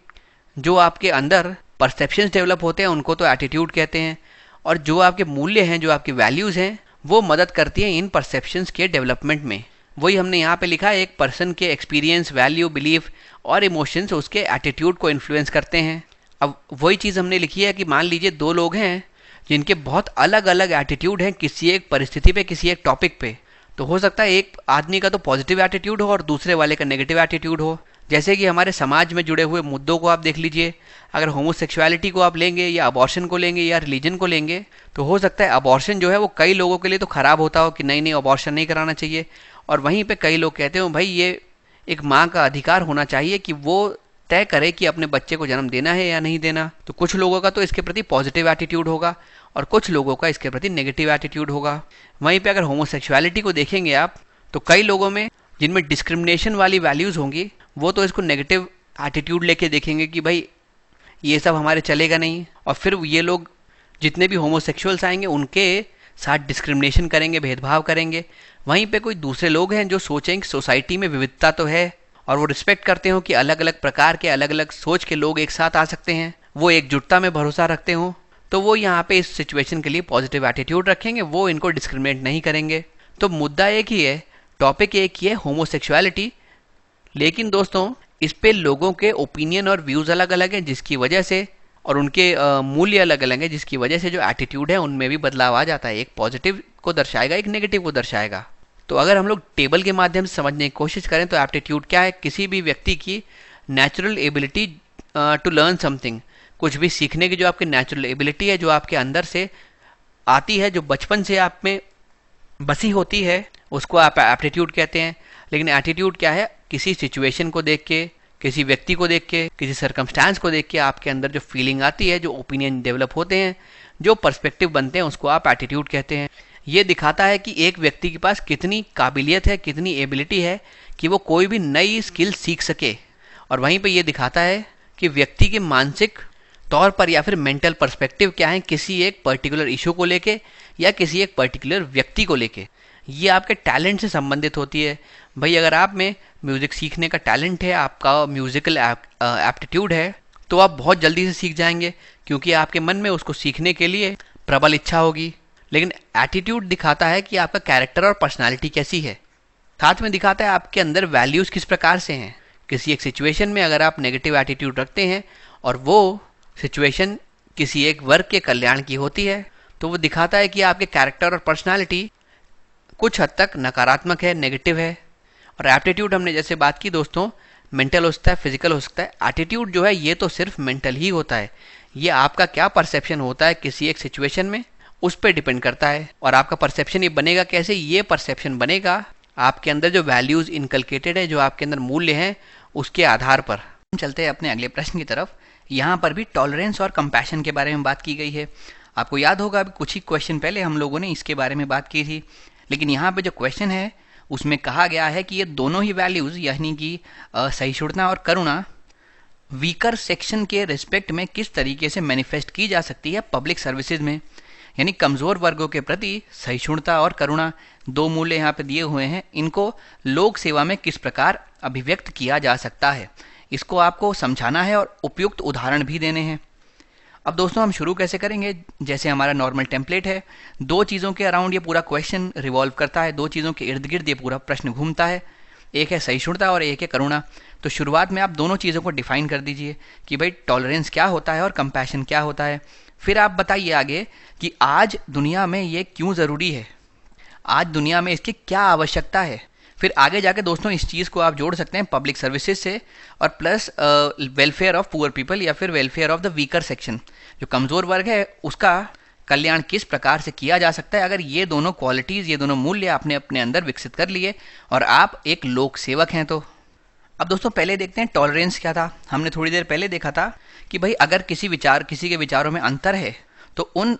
Speaker 2: जो आपके अंदर परसेप्शंस डेवलप होते हैं उनको तो एटीट्यूड कहते हैं, और जो आपके मूल्य हैं, जो आपकी वैल्यूज़ हैं, वो मदद करती हैं इन परसेप्शंस के डेवलपमेंट में। वही हमने यहाँ पे लिखा है, एक पर्सन के एक्सपीरियंस, वैल्यू, बिलीफ और इमोशंस उसके एटीट्यूड को इन्फ्लुएंस करते हैं। अब वही चीज़ हमने लिखी है कि मान लीजिए दो लोग हैं जिनके बहुत अलग अलग एटीट्यूड हैं किसी एक परिस्थिति पे, किसी एक टॉपिक पे। तो हो सकता है एक आदमी का तो पॉजिटिव एटीट्यूड हो और दूसरे वाले का नेगेटिव एटीट्यूड हो। जैसे कि हमारे समाज में जुड़े हुए मुद्दों को आप देख लीजिए, अगर होमोसेक्सुअलिटी को आप लेंगे या अबॉर्शन को लेंगे या रिलीजन को लेंगे, तो हो सकता है अबॉर्शन जो है वो कई लोगों के लिए तो ख़राब होता हो कि नहीं अबॉर्शन नहीं कराना चाहिए, और वहीं पे कई लोग कहते हो भाई ये एक माँ का अधिकार होना चाहिए कि वो तय करे कि अपने बच्चे को जन्म देना है या नहीं देना। तो कुछ लोगों का तो इसके प्रति पॉजिटिव एटीट्यूड होगा और कुछ लोगों का इसके प्रति नेगेटिव एटीट्यूड होगा। वहीं पे अगर होमोसेक्सुअलिटी को देखेंगे आप, तो कई लोगों में जिनमें डिस्क्रिमिनेशन वाली वैल्यूज़ होंगी वो तो इसको नेगेटिव एटीट्यूड लेके देखेंगे कि भाई ये सब हमारे चलेगा नहीं, और फिर ये लोग जितने भी होमोसेक्सुअल्स आएंगे उनके साथ डिस्क्रिमिनेशन करेंगे, भेदभाव करेंगे। वहीं पे कोई दूसरे लोग हैं जो सोचेंगे कि सोसाइटी में विविधता तो है और वो रिस्पेक्ट करते हो कि अलग अलग प्रकार के अलग अलग सोच के लोग एक साथ आ सकते हैं, वो एकजुटता में भरोसा रखते हो, तो वो यहाँ पे इस सिचुएशन के लिए पॉजिटिव एटीट्यूड रखेंगे, वो इनको डिस्क्रिमिनेट नहीं करेंगे। तो मुद्दा एक ही है, टॉपिक एक ही है, होमोसेक्सुअलिटी। लेकिन दोस्तों इस पे लोगों के ओपिनियन और व्यूज़ अलग अलग हैं, जिसकी वजह से, और उनके मूल्य अलग अलग हैं, जिसकी वजह से जो एटीट्यूड है उनमें भी बदलाव आ जाता है। एक पॉजिटिव को दर्शाएगा, एक नेगेटिव को दर्शाएगा। तो अगर हम लोग टेबल के माध्यम से समझने की कोशिश करें तो एप्टीट्यूड क्या है? किसी भी व्यक्ति की natural ability to learn something, कुछ भी सीखने की जो आपकी नेचुरल एबिलिटी है, जो आपके अंदर से आती है, जो बचपन से आप में बसी होती है, उसको आप एप्टीट्यूड कहते हैं। लेकिन एटीट्यूड क्या है? किसी सिचुएशन को देख के, किसी व्यक्ति को देख के, किसी सर्कमस्टांस को देख के आपके अंदर जो फीलिंग आती है, जो ओपिनियन डेवलप होते हैं, जो पर्सपेक्टिव बनते हैं, उसको आप एटीट्यूड कहते हैं। ये दिखाता है कि एक व्यक्ति के पास कितनी काबिलियत है, कितनी एबिलिटी है कि वो कोई भी नई स्किल सीख सके। और वहीं पे ये दिखाता है कि व्यक्ति के मानसिक तौर पर या फिर मेंटल पर्सपेक्टिव क्या है किसी एक पर्टिकुलर इशू को लेके या किसी एक पर्टिकुलर व्यक्ति को लेके। ये आपके टैलेंट से संबंधित होती है। भाई अगर आप में म्यूज़िक सीखने का टैलेंट है, आपका म्यूज़िकल एप्टीट्यूड है, तो आप बहुत जल्दी से सीख जाएंगे क्योंकि आपके मन में उसको सीखने के लिए प्रबल इच्छा होगी। लेकिन एटीट्यूड दिखाता है कि आपका कैरेक्टर और पर्सनालिटी कैसी है, साथ में दिखाता है आपके अंदर वैल्यूज़ किस प्रकार से हैं। किसी एक सिचुएशन में अगर आप नेगेटिव एटीट्यूड रखते हैं और वो सिचुएशन किसी एक वर्ग के कल्याण की होती है, तो वो दिखाता है कि आपके कैरेक्टर और पर्सनालिटी कुछ हद तक नकारात्मक है, नेगेटिव है। और एप्टीट्यूड हमने जैसे बात की दोस्तों, मेंटल हो सकता है, फिजिकल हो सकता है। एटीट्यूड जो है ये तो सिर्फ मेंटल ही होता है। ये आपका क्या परसेप्शन होता है किसी एक सिचुएशन में, उस पर डिपेंड करता है। और आपका परसेप्शन ये बनेगा कैसे? ये परसेप्शन बनेगा आपके अंदर जो वैल्यूज़ इनकलकेटेड है, जो आपके अंदर मूल्य हैं, उसके आधार पर। हम चलते हैं अपने अगले प्रश्न की तरफ। यहाँ पर भी टॉलरेंस और कंपैशन के बारे में बात की गई है। आपको याद होगा अभी कुछ ही क्वेश्चन पहले हम लोगों ने इसके बारे में बात की थी। लेकिन यहाँ पे जो क्वेश्चन है उसमें कहा गया है कि ये दोनों ही वैल्यूज़ यानी कि सहिष्णुता और करुणा वीकर सेक्शन के रिस्पेक्ट में किस तरीके से मैनिफेस्ट की जा सकती है पब्लिक सर्विसेज में। यानी कमज़ोर वर्गों के प्रति सहिष्णुता और करुणा, दो मूल्य यहाँ पे दिए हुए हैं, इनको लोक सेवा में किस प्रकार अभिव्यक्त किया जा सकता है, इसको आपको समझाना है और उपयुक्त उदाहरण भी देने हैं। अब दोस्तों हम शुरू कैसे करेंगे? जैसे हमारा नॉर्मल टेम्पलेट है, दो चीज़ों के अराउंड ये पूरा क्वेश्चन रिवॉल्व करता है, दो चीज़ों के इर्द गिर्द ये पूरा प्रश्न घूमता है। एक है सहिष्णुता और एक है करुणा। तो शुरुआत में आप दोनों चीज़ों को डिफाइन कर दीजिए कि भाई टॉलरेंस क्या होता है और कंपैशन क्या होता है। फिर आप बताइए आगे कि आज दुनिया में ये क्यों ज़रूरी है, आज दुनिया में इसकी क्या आवश्यकता है। फिर आगे जाके दोस्तों इस चीज़ को आप जोड़ सकते हैं पब्लिक सर्विसेज से और plus welfare of poor people या फिर welfare of the weaker section, जो कमज़ोर वर्ग है उसका कल्याण किस प्रकार से किया जा सकता है अगर ये दोनों क्वालिटीज़, ये दोनों मूल्य आपने अपने अंदर विकसित कर लिए और आप एक लोक सेवक हैं। तो अब दोस्तों पहले देखते हैं टॉलरेंस क्या था। हमने थोड़ी देर पहले देखा था कि भाई अगर किसी के विचारों में अंतर है तो उन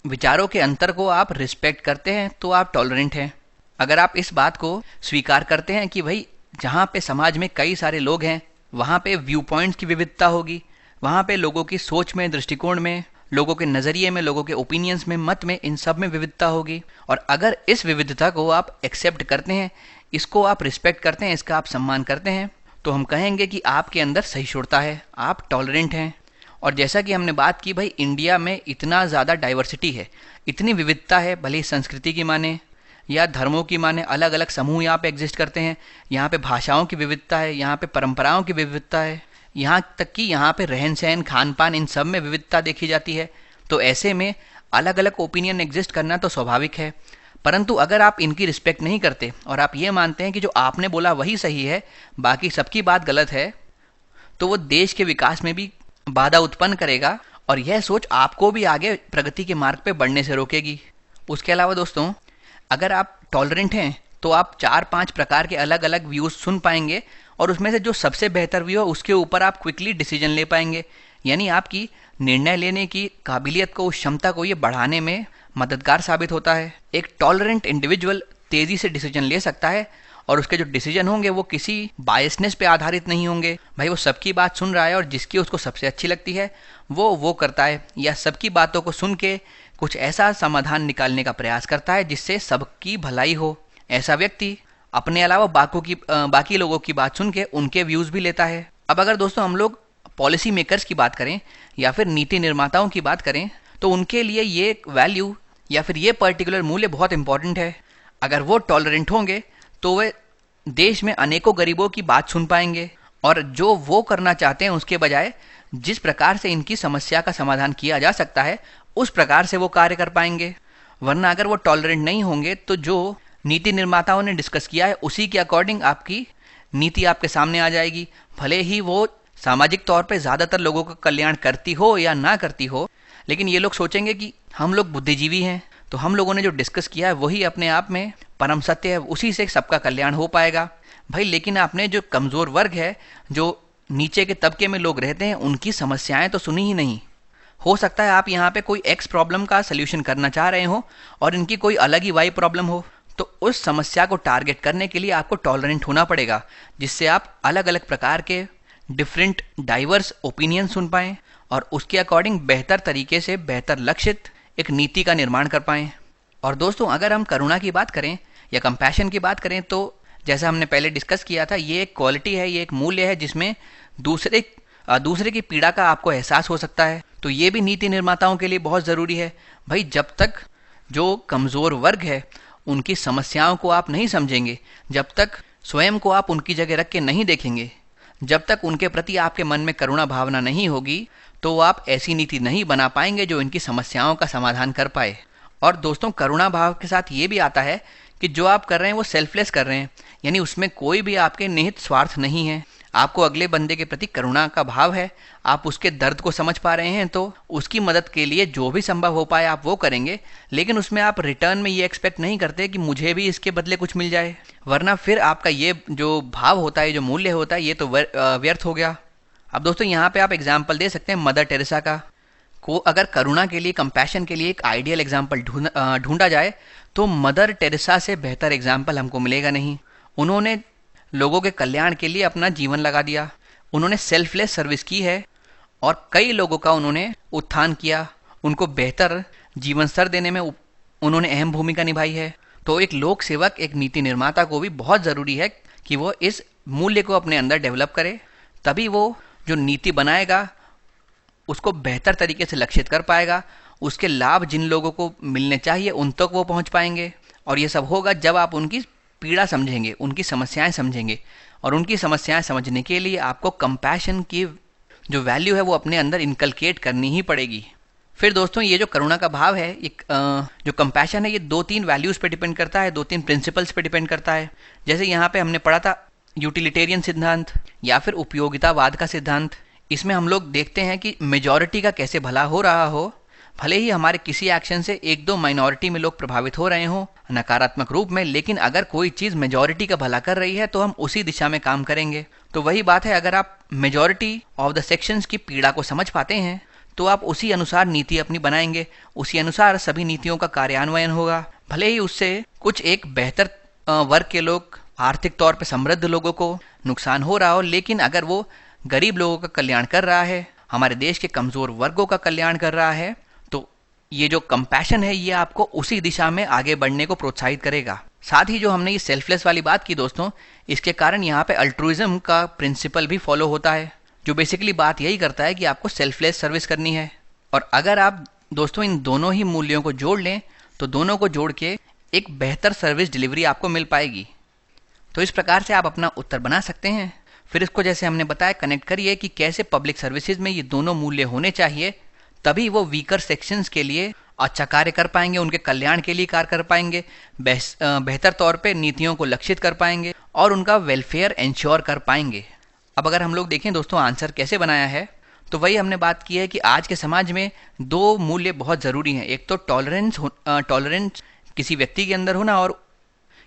Speaker 2: विचारों के अंतर को आप रिस्पेक्ट करते हैं तो आप टॉलरेंट हैं। अगर आप इस बात को स्वीकार करते हैं कि भाई जहाँ पे समाज में कई सारे लोग हैं वहाँ पे व्यू पॉइंट्स की विविधता होगी, वहाँ पे लोगों की सोच में, दृष्टिकोण में, लोगों के नज़रिए में, लोगों के ओपिनियंस में, मत में, इन सब में विविधता होगी। और अगर इस विविधता को आप एक्सेप्ट करते हैं, इसको आप रिस्पेक्ट करते हैं, इसका आप सम्मान करते हैं, तो हम कहेंगे कि आपके अंदर सहिष्णुता है, आप टॉलरेंट हैं। और जैसा कि हमने बात की भाई इंडिया में इतना ज़्यादा डाइवर्सिटी है, इतनी विविधता है, भले ही संस्कृति की माने या धर्मों की माने, अलग अलग समूह यहाँ पे एग्जिस्ट करते हैं, यहाँ पे भाषाओं की विविधता है, यहाँ पे परंपराओं की विविधता है, यहाँ तक कि यहाँ पे रहन सहन, खान पान, इन सब में विविधता देखी जाती है। तो ऐसे में अलग अलग ओपिनियन एग्जिस्ट करना तो स्वाभाविक है। परंतु अगर आप इनकी रिस्पेक्ट नहीं करते और आप ये मानते हैं कि जो आपने बोला वही सही है, बाकी सबकी बात गलत है, तो वो देश के विकास में भी बाधा उत्पन्न करेगा और यह सोच आपको भी आगे प्रगति के मार्ग पे बढ़ने से रोकेगी। उसके अलावा दोस्तों अगर आप टॉलरेंट हैं तो आप 4-5 प्रकार के अलग अलग व्यूज़ सुन पाएंगे और उसमें से जो सबसे बेहतर व्यू है उसके ऊपर आप क्विकली डिसीजन ले पाएंगे। यानी आपकी निर्णय लेने की काबिलियत को, उस क्षमता को ये बढ़ाने में मददगार साबित होता है। एक टॉलरेंट इंडिविजुअल तेजी से डिसीजन ले सकता है और उसके जो डिसीजन होंगे वो किसी बायसनेस पे आधारित नहीं होंगे। भाई वो सबकी बात सुन रहा है और जिसकी उसको सबसे अच्छी लगती है वो करता है, या सबकी बातों को सुन के कुछ ऐसा समाधान निकालने का प्रयास करता है जिससे सबकी भलाई हो। ऐसा व्यक्ति अपने अलावा बाकी लोगों की बात सुन के उनके व्यूज़ भी लेता है। अब अगर दोस्तों हम लोग पॉलिसी मेकर्स की बात करें या फिर नीति निर्माताओं की बात करें तो उनके लिए ये वैल्यू या फिर ये पर्टिकुलर मूल्य बहुत इंपॉर्टेंट है। अगर वो टॉलरेंट होंगे तो वे देश में अनेकों गरीबों की बात सुन पाएंगे और जो वो करना चाहते हैं उसके बजाय जिस प्रकार से इनकी समस्या का समाधान किया जा सकता है उस प्रकार से वो कार्य कर पाएंगे। वरना अगर वो टॉलरेंट नहीं होंगे तो जो नीति निर्माताओं ने डिस्कस किया है उसी के अकॉर्डिंग आपकी नीति आपके सामने आ जाएगी, भले ही वो सामाजिक तौर पे ज़्यादातर लोगों का कल्याण करती हो या ना करती हो। लेकिन ये लोग सोचेंगे कि हम लोग बुद्धिजीवी हैं तो हम लोगों ने जो डिस्कस किया है वही अपने आप में परम सत्य है, उसी से सबका कल्याण हो पाएगा। भाई लेकिन आपने जो कमज़ोर वर्ग है, जो नीचे के तबके में लोग रहते हैं, उनकी समस्याएं तो सुनी ही नहीं। हो सकता है आप यहाँ पे कोई एक्स प्रॉब्लम का सल्यूशन करना चाह रहे हो और इनकी कोई अलग ही वाई प्रॉब्लम हो, तो उस समस्या को टारगेट करने के लिए आपको टॉलरेंट होना पड़ेगा, जिससे आप अलग अलग प्रकार के डिफरेंट डाइवर्स ओपिनियन सुन पाएँ और उसके अकॉर्डिंग बेहतर तरीके से बेहतर लक्षित एक नीति का निर्माण कर पाएँ। और दोस्तों अगर हम करुणा की बात करें या कंपैशन की बात करें तो जैसा हमने पहले डिस्कस किया था, ये एक क्वालिटी है, ये एक मूल्य है जिसमें दूसरे की पीड़ा का आपको एहसास हो सकता है। तो ये भी नीति निर्माताओं के लिए बहुत ज़रूरी है। भाई जब तक जो कमज़ोर वर्ग है उनकी समस्याओं को आप नहीं समझेंगे, जब तक स्वयं को आप उनकी जगह रख के नहीं देखेंगे, जब तक उनके प्रति आपके मन में करुणा भावना नहीं होगी, तो आप ऐसी नीति नहीं बना पाएंगे जो इनकी समस्याओं का समाधान कर पाए। और दोस्तों करुणा भाव के साथ ये भी आता है कि जो आप कर रहे हैं वो सेल्फलेस कर रहे हैं, यानी उसमें कोई भी आपके निहित स्वार्थ नहीं है। आपको अगले बंदे के प्रति करुणा का भाव है, आप उसके दर्द को समझ पा रहे हैं तो उसकी मदद के लिए जो भी संभव हो पाए आप वो करेंगे, लेकिन उसमें आप रिटर्न में ये एक्सपेक्ट नहीं करते कि मुझे भी इसके बदले कुछ मिल जाए, वरना फिर आपका ये जो भाव होता है, जो मूल्य होता है, ये तो व्यर्थ हो गया। अब दोस्तों यहाँ पे आप एग्जाम्पल दे सकते हैं मदर टेरेसा का। को अगर करुणा के लिए, कंपैशन के लिए एक आइडियल एग्जाम्पल ढूंढा जाए तो मदर टेरेसा से बेहतर एग्जाम्पल हमको मिलेगा नहीं। उन्होंने लोगों के कल्याण के लिए अपना जीवन लगा दिया, उन्होंने सेल्फलेस सर्विस की है और कई लोगों का उन्होंने उत्थान किया, उनको बेहतर जीवन स्तर देने में उन्होंने अहम भूमिका निभाई है। तो एक लोक सेवक, एक नीति निर्माता को भी बहुत ज़रूरी है कि वो इस मूल्य को अपने अंदर डेवलप करे, तभी वो जो नीति बनाएगा उसको बेहतर तरीके से लक्षित कर पाएगा, उसके लाभ जिन लोगों को मिलने चाहिए उन तक वो पहुंच पाएंगे। और ये सब होगा जब आप उनकी पीड़ा समझेंगे, उनकी समस्याएं समझेंगे, और उनकी समस्याएं समझने के लिए आपको कंपैशन की जो वैल्यू है वो अपने अंदर इनकलकेट करनी ही पड़ेगी। फिर दोस्तों ये जो करुणा का भाव है, जो कंपैशन है, ये 2-3 वैल्यूज़ पे डिपेंड करता है, 2-3 प्रिंसिपल्स पे डिपेंड करता है। जैसे यहाँ पे हमने पढ़ा था यूटिलिटेरियन सिद्धांत या फिर उपयोगितावाद का सिद्धांत। इसमें हम लोग देखते हैं कि मेजॉरिटी का कैसे भला हो रहा हो, भले ही हमारे किसी एक्शन से 1-2 माइनॉरिटी में लोग प्रभावित हो रहे हों नकारात्मक रूप में, लेकिन अगर कोई चीज़ मेजॉरिटी का भला कर रही है तो हम उसी दिशा में काम करेंगे। तो वही बात है, अगर आप मेजॉरिटी ऑफ द सेक्शंस की पीड़ा को समझ पाते हैं तो आप उसी अनुसार नीति अपनी बनाएंगे, उसी अनुसार सभी नीतियों का कार्यान्वयन होगा। भले ही उससे कुछ एक बेहतर वर्ग के लोग, आर्थिक तौर पर समृद्ध लोगों को नुकसान हो रहा हो, लेकिन अगर वो गरीब लोगों का कल्याण कर रहा है, हमारे देश के कमज़ोर वर्गों का कल्याण कर रहा है, तो ये जो कंपैशन है ये आपको उसी दिशा में आगे बढ़ने को प्रोत्साहित करेगा। साथ ही जो हमने ये सेल्फलेस वाली बात की दोस्तों, इसके कारण यहाँ पे अल्ट्रुइज्म का प्रिंसिपल भी फॉलो होता है, जो बेसिकली बात यही करता है कि आपको सेल्फलेस सर्विस करनी है। और अगर आप दोस्तों इन दोनों ही मूल्यों को जोड़ लें तो दोनों को जोड़ के एक बेहतर सर्विस डिलीवरी आपको मिल पाएगी। तो इस प्रकार से आप अपना उत्तर बना सकते हैं। फिर इसको जैसे हमने बताया कनेक्ट करिए कि कैसे पब्लिक सर्विसेज में ये दोनों मूल्य होने चाहिए, तभी वो वीकर सेक्शंस के लिए अच्छा कार्य कर पाएंगे, उनके कल्याण के लिए कार्य कर पाएंगे, बेहतर तौर पे नीतियों को लक्षित कर पाएंगे और उनका वेलफेयर इंश्योर कर पाएंगे। अब अगर हम लोग देखें दोस्तों आंसर कैसे बनाया है, तो वही हमने बात की है कि आज के समाज में 2 मूल्य बहुत ज़रूरी हैं। एक तो टॉलरेंस किसी व्यक्ति के अंदर होना और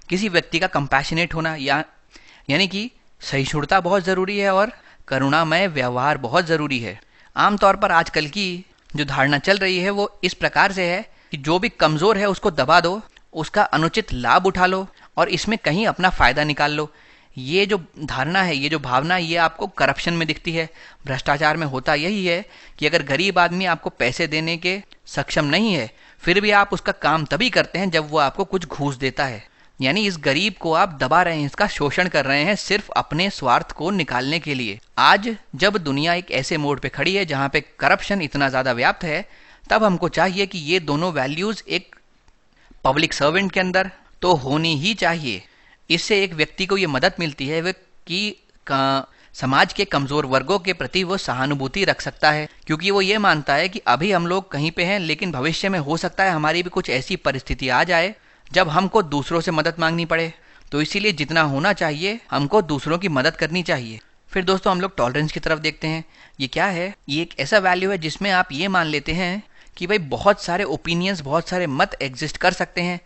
Speaker 2: किसी व्यक्ति का कंपैशनेट होना, यानी कि सहिष्णुता बहुत ज़रूरी है और करुणामय व्यवहार बहुत ज़रूरी है। आमतौर पर आजकल की जो धारणा चल रही है वो इस प्रकार से है कि जो भी कमज़ोर है उसको दबा दो, उसका अनुचित लाभ उठा लो और इसमें कहीं अपना फ़ायदा निकाल लो। ये जो धारणा है, ये जो भावना है, ये आपको करप्शन में दिखती है। भ्रष्टाचार में होता यही है कि अगर गरीब आदमी आपको पैसे देने के सक्षम नहीं है, फिर भी आप उसका काम तभी करते हैं जब वो आपको कुछ घूस देता है। यानी इस गरीब को आप दबा रहे हैं, इसका शोषण कर रहे हैं सिर्फ अपने स्वार्थ को निकालने के लिए। आज जब दुनिया एक ऐसे मोड़ पे खड़ी है जहाँ पे करप्शन इतना ज़्यादा व्याप्त है, तब हमको चाहिए कि ये दोनों वैल्यूज़ एक पब्लिक सर्वेंट के अंदर तो होनी ही चाहिए। इससे एक व्यक्ति को ये मदद मिलती है कि समाज के कमज़ोर वर्गों के प्रति वो सहानुभूति रख सकता है, क्योंकि वो ये मानता है कि अभी हम लोग कहीं पे हैं, लेकिन भविष्य में हो सकता है हमारी भी कुछ ऐसी परिस्थिति आ जाए जब हमको दूसरों से मदद मांगनी पड़े। तो इसीलिए जितना होना चाहिए हमको दूसरों की मदद करनी चाहिए। फिर दोस्तों हम लोग टॉलरेंस की तरफ देखते हैं। ये क्या है? ये एक ऐसा वैल्यू है जिसमें आप ये मान लेते हैं कि भाई बहुत सारे ओपिनियंस, बहुत सारे मत एग्जिस्ट कर सकते हैं।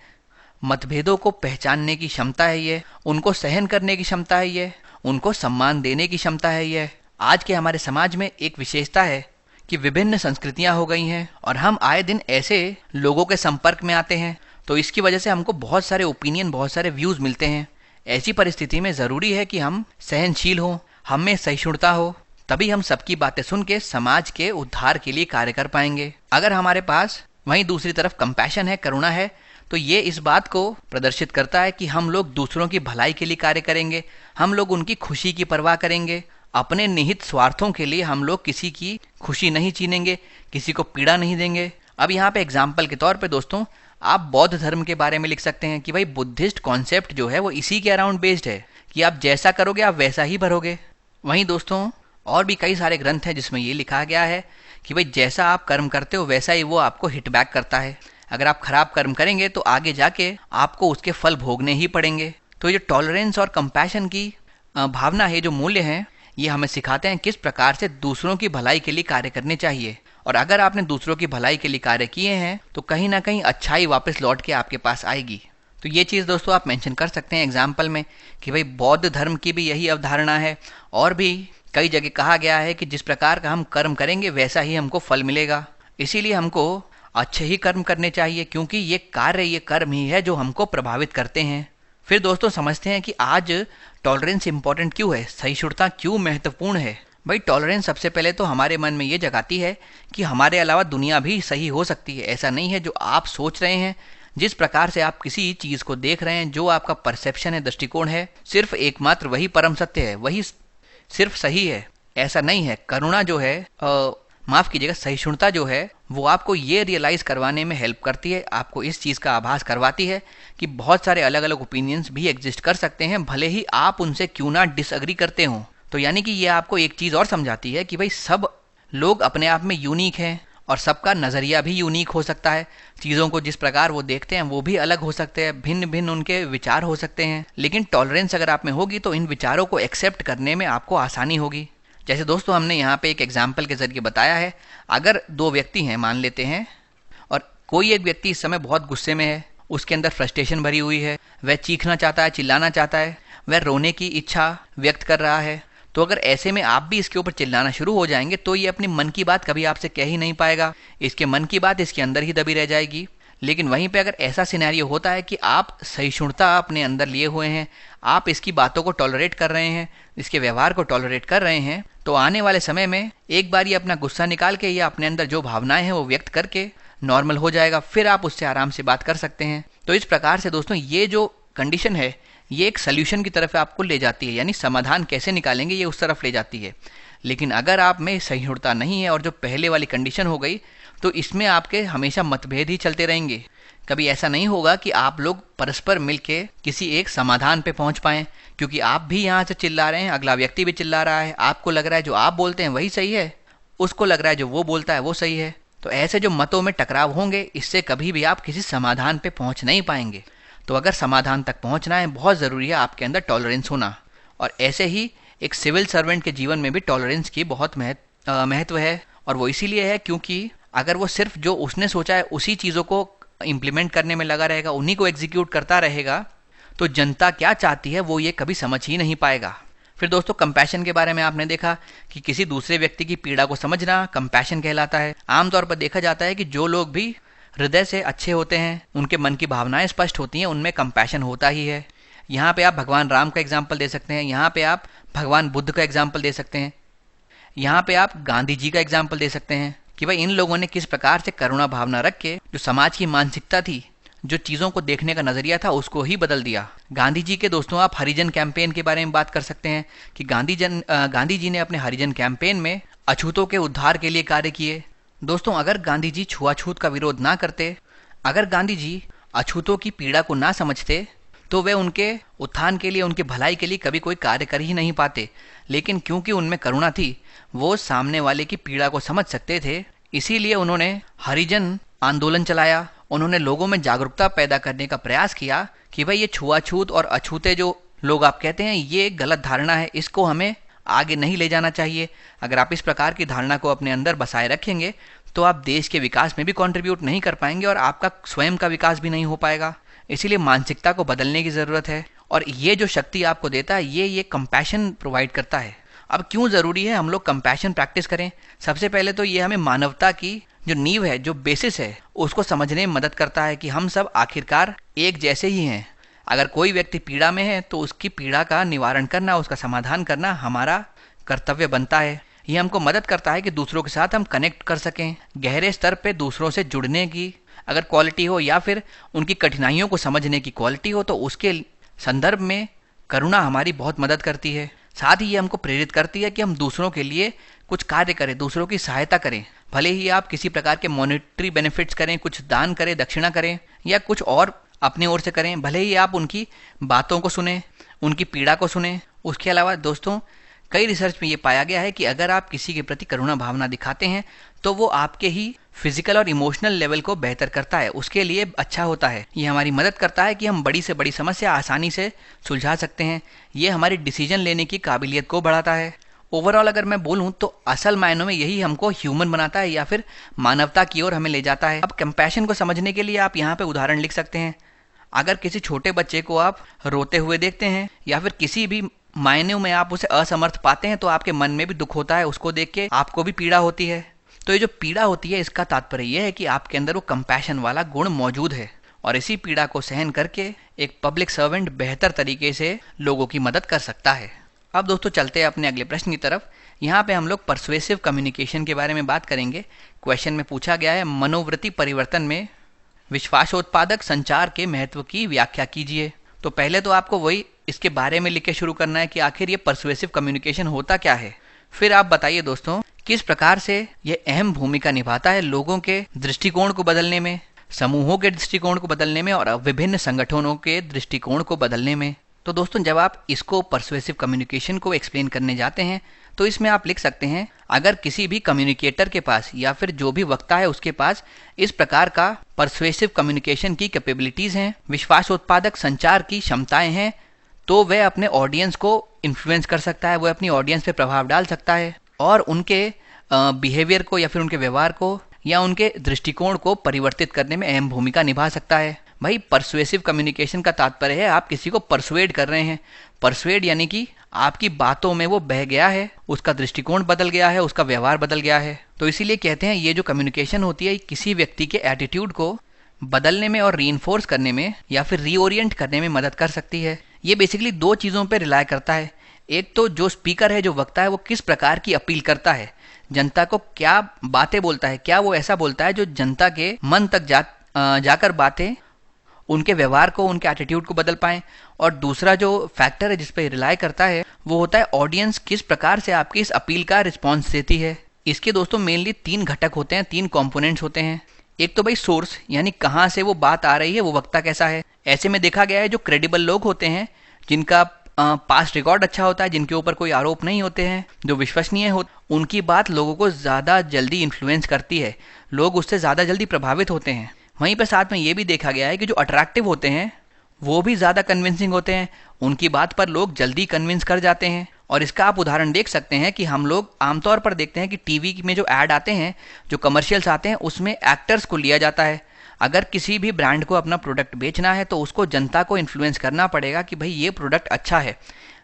Speaker 2: मतभेदों को पहचानने की क्षमता है ये, उनको सहन करने की क्षमता है ये, उनको सम्मान देने की क्षमता है ये। आज के हमारे समाज में एक विशेषता है कि विभिन्न संस्कृतियां हो गई हैं और हम आए दिन ऐसे लोगों के संपर्क में आते हैं, तो इसकी वजह से हमको बहुत सारे ओपिनियन, बहुत सारे व्यूज़ मिलते हैं। ऐसी परिस्थिति में ज़रूरी है कि हम सहनशील हों, हम में सहिष्णुता हो, तभी हम सबकी बातें सुन के समाज के उद्धार के लिए कार्य कर पाएंगे। अगर हमारे पास वहीं दूसरी तरफ कंपैशन है, करुणा है, तो ये इस बात को प्रदर्शित करता है कि हम लोग दूसरों की भलाई के लिए कार्य करेंगे, हम लोग उनकी खुशी की परवाह करेंगे। अपने निहित स्वार्थों के लिए हम लोग किसी की खुशी नहीं छीनेंगे, किसी को पीड़ा नहीं देंगे। अब यहाँ पे एग्जाम्पल के तौर पे दोस्तों आप बौद्ध धर्म के बारे में लिख सकते हैं कि भाई बुद्धिस्ट कॉन्सेप्ट जो है वो इसी के अराउंड बेस्ड है कि आप जैसा करोगे आप वैसा ही भरोगे। वहीं दोस्तों और भी कई सारे ग्रंथ हैं जिसमें ये लिखा गया है कि भाई जैसा आप कर्म करते हो वैसा ही वो आपको हिट बैक करता है। अगर आप खराब कर्म करेंगे तो आगे जाके आपको उसके फल भोगने ही पड़ेंगे। तो ये टॉलरेंस और कंपैशन की भावना है, जो मूल्य हैं, ये हमें सिखाते हैं किस प्रकार से दूसरों की भलाई के लिए कार्य करने चाहिए। और अगर आपने दूसरों की भलाई के लिए कार्य किए हैं तो कहीं ना कहीं अच्छाई वापस लौट के आपके पास आएगी। तो ये चीज़ दोस्तों आप मेंशन कर सकते हैं एग्जाम्पल में कि भाई बौद्ध धर्म की भी यही अवधारणा है। और भी कई जगह कहा गया है कि जिस प्रकार का हम कर्म करेंगे वैसा ही हमको फल मिलेगा। इसीलिए हमको अच्छे ही कर्म करने चाहिए, क्योंकि ये कार्य, ये कर्म ही है जो हमको प्रभावित करते हैं। फिर दोस्तों समझते हैं कि आज टॉलरेंस इंपॉर्टेंट क्यों है, सहिष्णुता क्यों महत्वपूर्ण है। भाई टॉलरेंस सबसे पहले तो हमारे मन में ये जगाती है कि हमारे अलावा दुनिया भी सही हो सकती है। ऐसा नहीं है जो आप सोच रहे हैं, जिस प्रकार से आप किसी चीज़ को देख रहे हैं, जो आपका परसेप्शन है, दृष्टिकोण है, सिर्फ एकमात्र वही परम सत्य है, वही सिर्फ सही है, ऐसा नहीं है। करुणा जो है, माफ़ कीजिएगा, सहिष्णुता जो है वो आपको ये रियलाइज़ करवाने में हेल्प करती है, आपको इस चीज़ का आभास करवाती है कि बहुत सारे अलग अलग ओपिनियंस भी एग्जिस्ट कर सकते हैं, भले ही आप उनसे क्यों ना डिसएग्री करते हों। तो यानी कि ये आपको एक चीज़ और समझाती है कि भाई सब लोग अपने आप में यूनिक हैं और सबका नज़रिया भी यूनिक हो सकता है। चीज़ों को जिस प्रकार वो देखते हैं वो भी अलग हो सकते हैं, भिन्न भिन्न उनके विचार हो सकते हैं। लेकिन टॉलरेंस अगर आप में होगी तो इन विचारों को एक्सेप्ट करने में आपको आसानी होगी। जैसे दोस्तों हमने यहाँ पे एक एग्जाम्पल के ज़रिए बताया है, अगर दो व्यक्ति हैं मान लेते हैं, और कोई एक व्यक्ति इस समय बहुत गुस्से में है, उसके अंदर फ्रस्ट्रेशन भरी हुई है, वह चीखना चाहता है, चिल्लाना चाहता है, वह रोने की इच्छा व्यक्त कर रहा है। तो अगर ऐसे में आप भी इसके ऊपर चिल्लाना शुरू हो जाएंगे तो ये अपनी मन की बात कभी आपसे कह ही नहीं पाएगा, इसके मन की बात इसके अंदर ही दबी रह जाएगी। लेकिन वहीं पे अगर ऐसा सिनेरियो होता है कि आप सहिष्णुता अपने अंदर लिए हुए हैं, आप इसकी बातों को टॉलरेट कर रहे हैं, इसके व्यवहार को टॉलरेट कर रहे हैं, तो आने वाले समय में एक बार ये अपना गुस्सा निकाल के या अपने अंदर जो भावनाएं हैं वो व्यक्त करके नॉर्मल हो जाएगा, फिर आप उससे आराम से बात कर सकते हैं। तो इस प्रकार से दोस्तों ये जो कंडीशन है ये एक सल्यूशन की तरफ आपको ले जाती है, यानी समाधान कैसे निकालेंगे ये उस तरफ ले जाती है। लेकिन अगर आप में सहिष्णुता नहीं है और जो पहले वाली कंडीशन हो गई, तो इसमें आपके हमेशा मतभेद ही चलते रहेंगे। कभी ऐसा नहीं होगा कि आप लोग परस्पर मिलके किसी एक समाधान पे पहुंच पाएं, क्योंकि आप भी यहाँ से चिल्ला रहे हैं, अगला व्यक्ति भी चिल्ला रहा है, आपको लग रहा है जो आप बोलते हैं वही सही है, उसको लग रहा है जो वो बोलता है वो सही है। तो ऐसे जो मतों में टकराव होंगे, इससे कभी भी आप किसी समाधान पे पहुंच नहीं पाएंगे। तो अगर समाधान तक पहुंचना है, बहुत ज़रूरी है आपके अंदर टॉलरेंस होना। और ऐसे ही एक सिविल सर्वेंट के जीवन में भी टॉलरेंस की बहुत महत्व है। और वो इसीलिए है क्योंकि अगर वो सिर्फ जो उसने सोचा है उसी चीज़ों को इम्प्लीमेंट करने में लगा रहेगा, उन्हीं को एग्जीक्यूट करता रहेगा, तो जनता क्या चाहती है वो ये कभी समझ ही नहीं पाएगा। फिर दोस्तों कंपैशन के बारे में आपने देखा कि किसी दूसरे व्यक्ति की पीड़ा को समझना कंपैशन कहलाता है। आमतौर पर देखा जाता है कि जो लोग भी हृदय से अच्छे होते हैं, उनके मन की भावनाएं स्पष्ट होती हैं, उनमें कंपैशन होता ही है। यहाँ पे आप भगवान राम का एग्जाम्पल दे सकते हैं, यहाँ पे आप भगवान बुद्ध का एग्जाम्पल दे सकते हैं, यहाँ पे आप गांधी जी का एग्जाम्पल दे सकते हैं कि भाई इन लोगों ने किस प्रकार से करुणा भावना रख के जो समाज की मानसिकता थी, जो चीज़ों को देखने का नज़रिया था, उसको ही बदल दिया। गांधी जी के दोस्तों आप हरिजन कैंपेन के बारे में बात कर सकते हैं कि गांधी जी ने अपने हरिजन कैंपेन में अछूतों के उद्धार के लिए कार्य किए। दोस्तों अगर गांधी जी छुआछूत का विरोध ना करते, अगर गांधी जी अछूतों की पीड़ा को ना समझते, तो वे उनके उत्थान के लिए, उनके भलाई के लिए कभी कोई कार्य कर ही नहीं पाते। लेकिन क्योंकि उनमें करुणा थी, वो सामने वाले की पीड़ा को समझ सकते थे, इसीलिए उन्होंने हरिजन आंदोलन चलाया। उन्होंने लोगों में जागरूकता पैदा करने का प्रयास किया कि भाई ये छुआछूत और अछूते जो लोग आप कहते हैं, ये गलत धारणा है, इसको हमें आगे नहीं ले जाना चाहिए। अगर आप इस प्रकार की धारणा को अपने अंदर बसाए रखेंगे तो आप देश के विकास में भी कंट्रीब्यूट नहीं कर पाएंगे और आपका स्वयं का विकास भी नहीं हो पाएगा। इसीलिए मानसिकता को बदलने की ज़रूरत है और ये जो शक्ति आपको देता है, ये कंपैशन प्रोवाइड करता है। अब क्यों ज़रूरी है हम लोग कंपैशन प्रैक्टिस करें? सबसे पहले तो ये हमें मानवता की जो नींव है, जो बेसिस है, उसको समझने में मदद करता है कि हम सब आखिरकार एक जैसे ही हैं। अगर कोई व्यक्ति पीड़ा में है तो उसकी पीड़ा का निवारण करना, उसका समाधान करना हमारा कर्तव्य बनता है। ये हमको मदद करता है कि दूसरों के साथ हम कनेक्ट कर सकें, गहरे स्तर पे दूसरों से जुड़ने की अगर क्वालिटी हो या फिर उनकी कठिनाइयों को समझने की क्वालिटी हो, तो उसके संदर्भ में करुणा हमारी बहुत मदद करती है। साथ ही ये हमको प्रेरित करती है कि हम दूसरों के लिए कुछ कार्य करें, दूसरों की सहायता करें। भले ही आप किसी प्रकार के मॉनेटरी बेनिफिट्स करें, कुछ दान करें, दक्षिणा करें या कुछ और अपने ओर से करें, भले ही आप उनकी बातों को सुने, उनकी पीड़ा को सुने। उसके अलावा दोस्तों कई रिसर्च में ये पाया गया है कि अगर आप किसी के प्रति करुणा भावना दिखाते हैं तो वो आपके ही फिजिकल और इमोशनल लेवल को बेहतर करता है, उसके लिए अच्छा होता है। ये हमारी मदद करता है कि हम बड़ी से बड़ी समस्या आसानी से सुलझा सकते हैं। ये हमारी डिसीजन लेने की काबिलियत को बढ़ाता है। ओवरऑल अगर मैं बोलूं तो असल मायनों में यही हमको ह्यूमन बनाता है या फिर मानवता की ओर हमें ले जाता है। अब कंपैशन को समझने के लिए आप यहाँ पे उदाहरण लिख सकते हैं। अगर किसी छोटे बच्चे को आप रोते हुए देखते हैं या फिर किसी भी मायने में आप उसे असमर्थ पाते हैं तो आपके मन में भी दुख होता है, उसको देख के आपको भी पीड़ा होती है। तो ये जो पीड़ा होती है, इसका तात्पर्य यह है कि आपके अंदर वो कंपैशन वाला गुण मौजूद है और इसी पीड़ा को सहन करके एक पब्लिक सर्वेंट बेहतर तरीके से लोगों की मदद कर सकता है। अब दोस्तों चलते हैं अपने अगले प्रश्न की तरफ। यहाँ पे हम लोग परसुएसिव कम्युनिकेशन के बारे में बात करेंगे। क्वेश्चन में पूछा गया है, मनोवृत्ति परिवर्तन में विश्वासोत्पादक संचार के महत्व की व्याख्या कीजिए। तो पहले तो आपको वही इसके बारे में लिख के शुरू करना है कि आखिर ये परसुएसिव कम्युनिकेशन होता क्या है। फिर आप बताइए दोस्तों किस प्रकार से ये अहम भूमिका निभाता है लोगों के दृष्टिकोण को बदलने में, समूहों के दृष्टिकोण को बदलने में और विभिन्न संगठनों के दृष्टिकोण को बदलने में। तो दोस्तों जब आप इसको परसुएसिव कम्युनिकेशन को एक्सप्लेन करने जाते हैं तो इसमें आप लिख सकते हैं, अगर किसी भी कम्युनिकेटर के पास या फिर जो भी वक्ता है उसके पास इस प्रकार का परसुएसिव कम्युनिकेशन की कैपेबिलिटीज हैं, विश्वासोत्पादक संचार की क्षमताएं हैं, तो वह अपने ऑडियंस को इन्फ्लुएंस कर सकता है, वह अपनी ऑडियंस पे प्रभाव डाल सकता है और उनके बिहेवियर को या फिर उनके व्यवहार को या उनके दृष्टिकोण को परिवर्तित करने में अहम भूमिका निभा सकता है। भाई परसुएसिव कम्युनिकेशन का तात्पर्य है आप किसी को परसुएड कर रहे हैं। परसुएड यानी कि आपकी बातों में वो बह गया है, उसका दृष्टिकोण बदल गया है, उसका व्यवहार बदल गया है। तो इसीलिए कहते हैं ये जो कम्युनिकेशन होती है किसी व्यक्ति के एटीट्यूड को बदलने में और रीइंफोर्स करने में या फिर रीओरिएंट करने में मदद कर सकती है। ये बेसिकली दो चीज़ों पर रिलाय करता है। एक तो जो स्पीकर है, जो वक्ता है, वो किस प्रकार की अपील करता है, जनता को क्या बातें बोलता है, क्या वो ऐसा बोलता है जो जनता के मन तक जाकर बातें उनके व्यवहार को, उनके एटीट्यूड को बदल पाएं। और दूसरा जो फैक्टर है जिस पे रिलाय करता है वो होता है ऑडियंस किस प्रकार से आपकी इस अपील का रिस्पॉन्स देती है। इसके दोस्तों मेनली 3 घटक होते हैं, 3 कंपोनेंट्स होते हैं। एक तो भाई सोर्स, यानी कहाँ से वो बात आ रही है, वो वक्ता कैसा है। ऐसे में देखा गया है जो क्रेडिबल लोग होते हैं, जिनका पास्ट रिकॉर्ड अच्छा होता है, जिनके ऊपर कोई आरोप नहीं होते हैं, जो विश्वसनीय हो, उनकी बात लोगों को ज़्यादा जल्दी इन्फ्लुएंस करती है, लोग उससे ज़्यादा जल्दी प्रभावित होते हैं। वहीं पर साथ में ये भी देखा गया है कि जो अट्रैक्टिव होते हैं वो भी ज़्यादा कन्विंसिंग होते हैं, उनकी बात पर लोग जल्दी कन्विंस कर जाते हैं। और इसका आप उदाहरण देख सकते हैं कि हम लोग आमतौर पर देखते हैं कि टीवी में जो ऐड आते हैं, जो कमर्शियल्स आते हैं, उसमें एक्टर्स को लिया जाता है। अगर किसी भी ब्रांड को अपना प्रोडक्ट बेचना है तो उसको जनता को इन्फ्लुएंस करना पड़ेगा कि भाई ये प्रोडक्ट अच्छा है,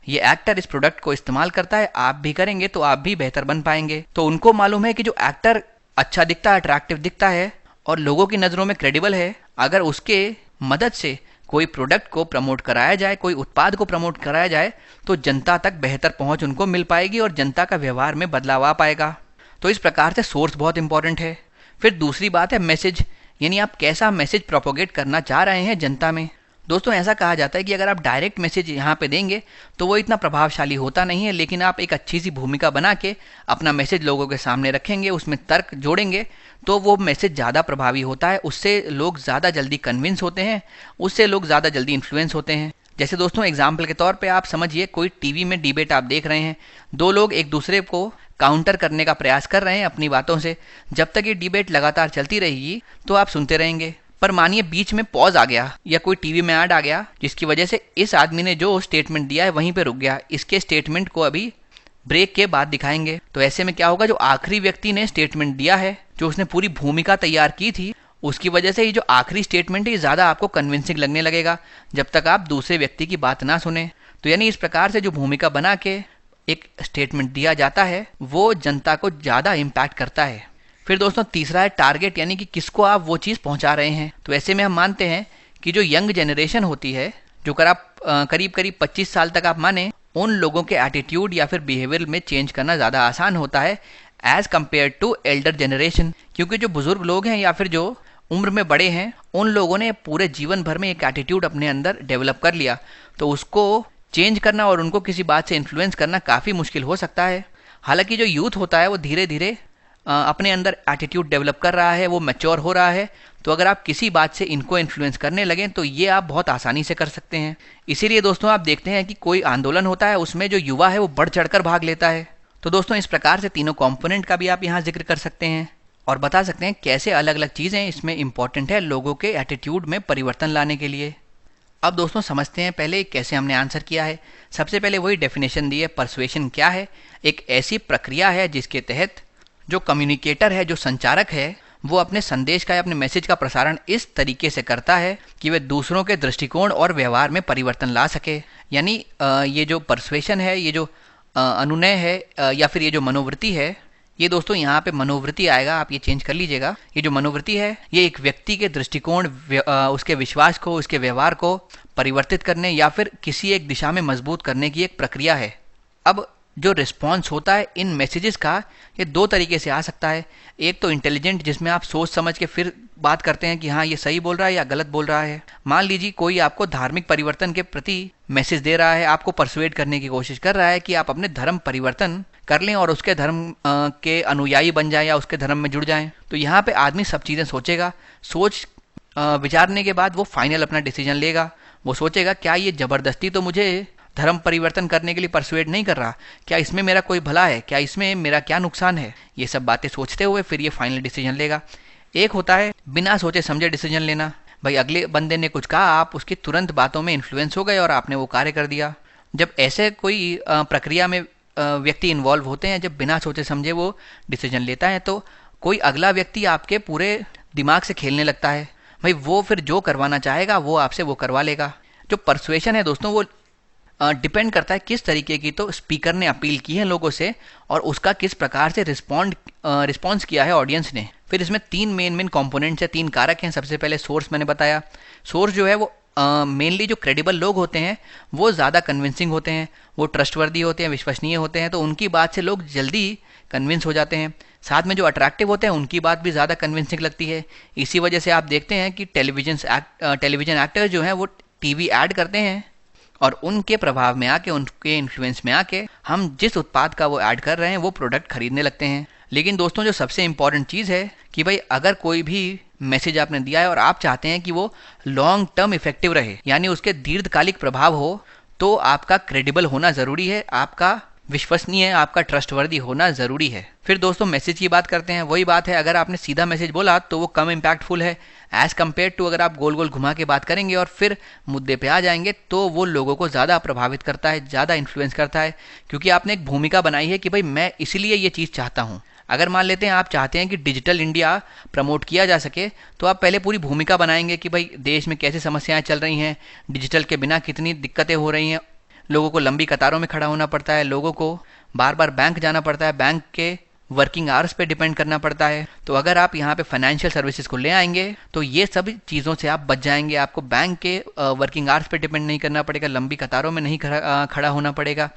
Speaker 2: ये एक्टर इस प्रोडक्ट को इस्तेमाल करता है, आप भी करेंगे तो आप भी बेहतर बन पाएंगे। तो उनको मालूम है कि जो एक्टर अच्छा दिखता है, अट्रैक्टिव दिखता है और लोगों की नज़रों में क्रेडिबल है, अगर उसके मदद से कोई प्रोडक्ट को प्रमोट कराया जाए, कोई उत्पाद को प्रमोट कराया जाए, तो जनता तक बेहतर पहुंच उनको मिल पाएगी और जनता का व्यवहार में बदलाव आ पाएगा। तो इस प्रकार से सोर्स बहुत इंपॉर्टेंट है। फिर दूसरी बात है मैसेज, यानी आप कैसा मैसेज प्रोपोगेट करना चाह रहे हैं जनता में। दोस्तों ऐसा कहा जाता है कि अगर आप डायरेक्ट मैसेज यहाँ पे देंगे तो वो इतना प्रभावशाली होता नहीं है, लेकिन आप एक अच्छी सी भूमिका बना के अपना मैसेज लोगों के सामने रखेंगे, उसमें तर्क जोड़ेंगे, तो वो मैसेज ज़्यादा प्रभावी होता है। उससे लोग ज़्यादा जल्दी कन्विंस होते हैं, उससे लोग ज़्यादा जल्दी इन्फ्लुएंस होते हैं। जैसे दोस्तों एग्जाम्पल के तौर पे आप समझिए, कोई टीवी में डिबेट आप देख रहे हैं, दो लोग एक दूसरे को काउंटर करने का प्रयास कर रहे हैं अपनी बातों से। जब तक ये डिबेट लगातार चलती रहेगी तो आप सुनते रहेंगे, पर मानिए बीच में पॉज आ गया या कोई टीवी में ऐड आ गया जिसकी वजह से इस आदमी ने जो स्टेटमेंट दिया है वहीं पे रुक गया, इसके स्टेटमेंट को अभी ब्रेक के बाद दिखाएंगे। तो ऐसे में क्या होगा, जो आखिरी व्यक्ति ने स्टेटमेंट दिया है, जो उसने पूरी भूमिका तैयार की थी, उसकी वजह से ये जो आखिरी स्टेटमेंट है ये ज़्यादा आपको कन्विंसिंग लगने लगेगा जब तक आप दूसरे व्यक्ति की बात ना सुने। तो यानी इस प्रकार से जो भूमिका बना के एक स्टेटमेंट दिया जाता है वो जनता को ज़्यादा इम्पैक्ट करता है। फिर दोस्तों तीसरा है टारगेट, यानी कि किसको आप वो चीज़ पहुंचा रहे हैं। तो ऐसे में हम मानते हैं कि जो यंग जनरेशन होती है, जो करीब 25 साल तक आप माने, उन लोगों के एटीट्यूड या फिर बिहेवियर में चेंज करना ज़्यादा आसान होता है as compare to elder generation. क्योंकि जो बुजुर्ग लोग हैं या फिर जो उम्र में बड़े हैं, उन लोगों ने पूरे जीवन भर में एक एटीट्यूड अपने अंदर डेवलप कर लिया, तो उसको चेंज करना और उनको किसी बात से इन्फ्लुएंस करना काफ़ी मुश्किल हो सकता है। हालांकि जो यूथ होता है वो धीरे धीरे अपने अंदर एटीट्यूड डेवलप कर रहा है, वो मैच्योर हो रहा है। तो अगर आप किसी बात से इनको इन्फ्लुएंस करने लगें तो ये आप बहुत आसानी से कर सकते हैं। इसीलिए दोस्तों आप देखते हैं कि कोई आंदोलन होता है, उसमें जो युवा है वो बढ़ चढ़कर भाग लेता है। तो दोस्तों इस प्रकार से तीनों कंपोनेंट का भी आप यहाँ जिक्र कर सकते हैं और बता सकते हैं कैसे अलग अलग चीज़ें इसमें इंपॉर्टेंट है लोगों के एटीट्यूड में परिवर्तन लाने के लिए। अब दोस्तों समझते हैं पहले कैसे हमने आंसर किया है। सबसे पहले वही डेफिनेशन दी है, परसुएशन क्या है। एक ऐसी प्रक्रिया है जिसके तहत जो कम्युनिकेटर है, जो संचारक है, वो अपने संदेश का या अपने मैसेज का प्रसारण इस तरीके से करता है कि वे दूसरों के दृष्टिकोण और व्यवहार में परिवर्तन ला सके। यानी ये जो परसुएशन है, ये जो अनुनय है या फिर ये जो मनोवृत्ति है, ये दोस्तों यहाँ पे मनोवृत्ति आएगा, आप ये चेंज कर लीजिएगा। ये जो मनोवृत्ति है ये एक व्यक्ति के दृष्टिकोण, उसके विश्वास को, उसके व्यवहार को परिवर्तित करने या फिर किसी एक दिशा में मजबूत करने की एक प्रक्रिया है। अब जो रिस्पॉन्स होता है इन मैसेजेस का, ये दो तरीके से आ सकता है। एक तो इंटेलिजेंट, जिसमें आप सोच समझ के फिर बात करते हैं कि हाँ ये सही बोल रहा है या गलत बोल रहा है। मान लीजिए कोई आपको धार्मिक परिवर्तन के प्रति मैसेज दे रहा है, आपको परसुएड करने की कोशिश कर रहा है कि आप अपने धर्म परिवर्तन कर लें और उसके धर्म के अनुयायी बन जाएं या उसके धर्म में जुड़ जाएं। तो यहाँ पे आदमी सब चीज़ें सोचेगा, सोच विचारने के बाद वो फाइनल अपना डिसीजन लेगा। वो सोचेगा क्या ये ज़बरदस्ती तो मुझे धर्म परिवर्तन करने के लिए परसुएड नहीं कर रहा, क्या इसमें मेरा कोई भला है, क्या इसमें मेरा क्या नुकसान है। ये सब बातें सोचते हुए फिर ये फाइनल डिसीजन लेगा। एक होता है बिना सोचे समझे डिसीजन लेना। भाई अगले बंदे ने कुछ कहा, आप उसकी तुरंत बातों में इन्फ्लुएंस हो गए और आपने वो कार्य कर दिया। जब ऐसे कोई प्रक्रिया में व्यक्ति इन्वॉल्व होते हैं, जब बिना सोचे समझे वो डिसीजन लेता है, तो कोई अगला व्यक्ति आपके पूरे दिमाग से खेलने लगता है। भाई वो फिर जो करवाना चाहेगा वो आपसे वो करवा लेगा। जो परसुएशन है दोस्तों वो डिपेंड करता है किस तरीके की तो स्पीकर ने अपील की है लोगों से और उसका किस प्रकार से रिस्पॉन्स किया है ऑडियंस ने। फिर इसमें तीन मेन कंपोनेंट्स है, तीन कारक हैं। सबसे पहले सोर्स, मैंने बताया। सोर्स जो है वो मेनली जो क्रेडिबल लोग होते हैं वो ज़्यादा कन्विंसिंग होते हैं, वो ट्रस्टवर्दी होते हैं, विश्वसनीय होते हैं, तो उनकी बात से लोग जल्दी कन्विंस हो जाते हैं। साथ में जो अट्रैक्टिव होते हैं उनकी बात भी ज़्यादा कन्विंसिंग लगती है। इसी वजह से आप देखते हैं कि टेलीविज़न एक्टर्स जो हैं वो टीवी ऐड करते हैं और उनके प्रभाव में आके, उनके इन्फ्लुएंस में आके हम जिस उत्पाद का वो ऐड कर रहे हैं वो प्रोडक्ट खरीदने लगते हैं। लेकिन दोस्तों जो सबसे इंपॉर्टेंट चीज़ है कि भाई अगर कोई भी मैसेज आपने दिया है और आप चाहते हैं कि वो लॉन्ग टर्म इफेक्टिव रहे, यानी उसके दीर्घकालिक प्रभाव हो, तो आपका क्रेडिबल होना ज़रूरी है, आपका विश्वसनीय, आपका ट्रस्टवर्दी होना ज़रूरी है। फिर दोस्तों मैसेज की बात करते हैं। वही बात है, अगर आपने सीधा मैसेज बोला तो वो कम इम्पैक्टफुल है एज़ कम्पेयर टू अगर आप गोल गोल घुमा के बात करेंगे और फिर मुद्दे पे आ जाएंगे तो वो लोगों को ज़्यादा प्रभावित करता है, ज़्यादा इन्फ्लुएंस करता है, क्योंकि आपने एक भूमिका बनाई है कि भाई मैं इसीलिए ये चीज़ चाहता हूँ। अगर मान लेते हैं आप चाहते हैं कि डिजिटल इंडिया प्रमोट किया जा सके, तो आप पहले पूरी भूमिका बनाएंगे कि भाई देश में कैसे समस्याएं चल रही हैं, डिजिटल के बिना कितनी दिक्कतें हो रही हैं, लोगों को लंबी कतारों में खड़ा होना पड़ता है, लोगों को बार बार बैंक जाना पड़ता है, बैंक के वर्किंग आवर्स पे डिपेंड करना पड़ता है। तो अगर आप यहाँ पे फाइनेंशियल सर्विसेज को ले आएंगे तो ये सब चीज़ों से आप बच जाएंगे। आपको बैंक के वर्किंग आवर्स पे डिपेंड नहीं करना पड़ेगा, लंबी कतारों में नहीं खड़ा होना पड़ेगा,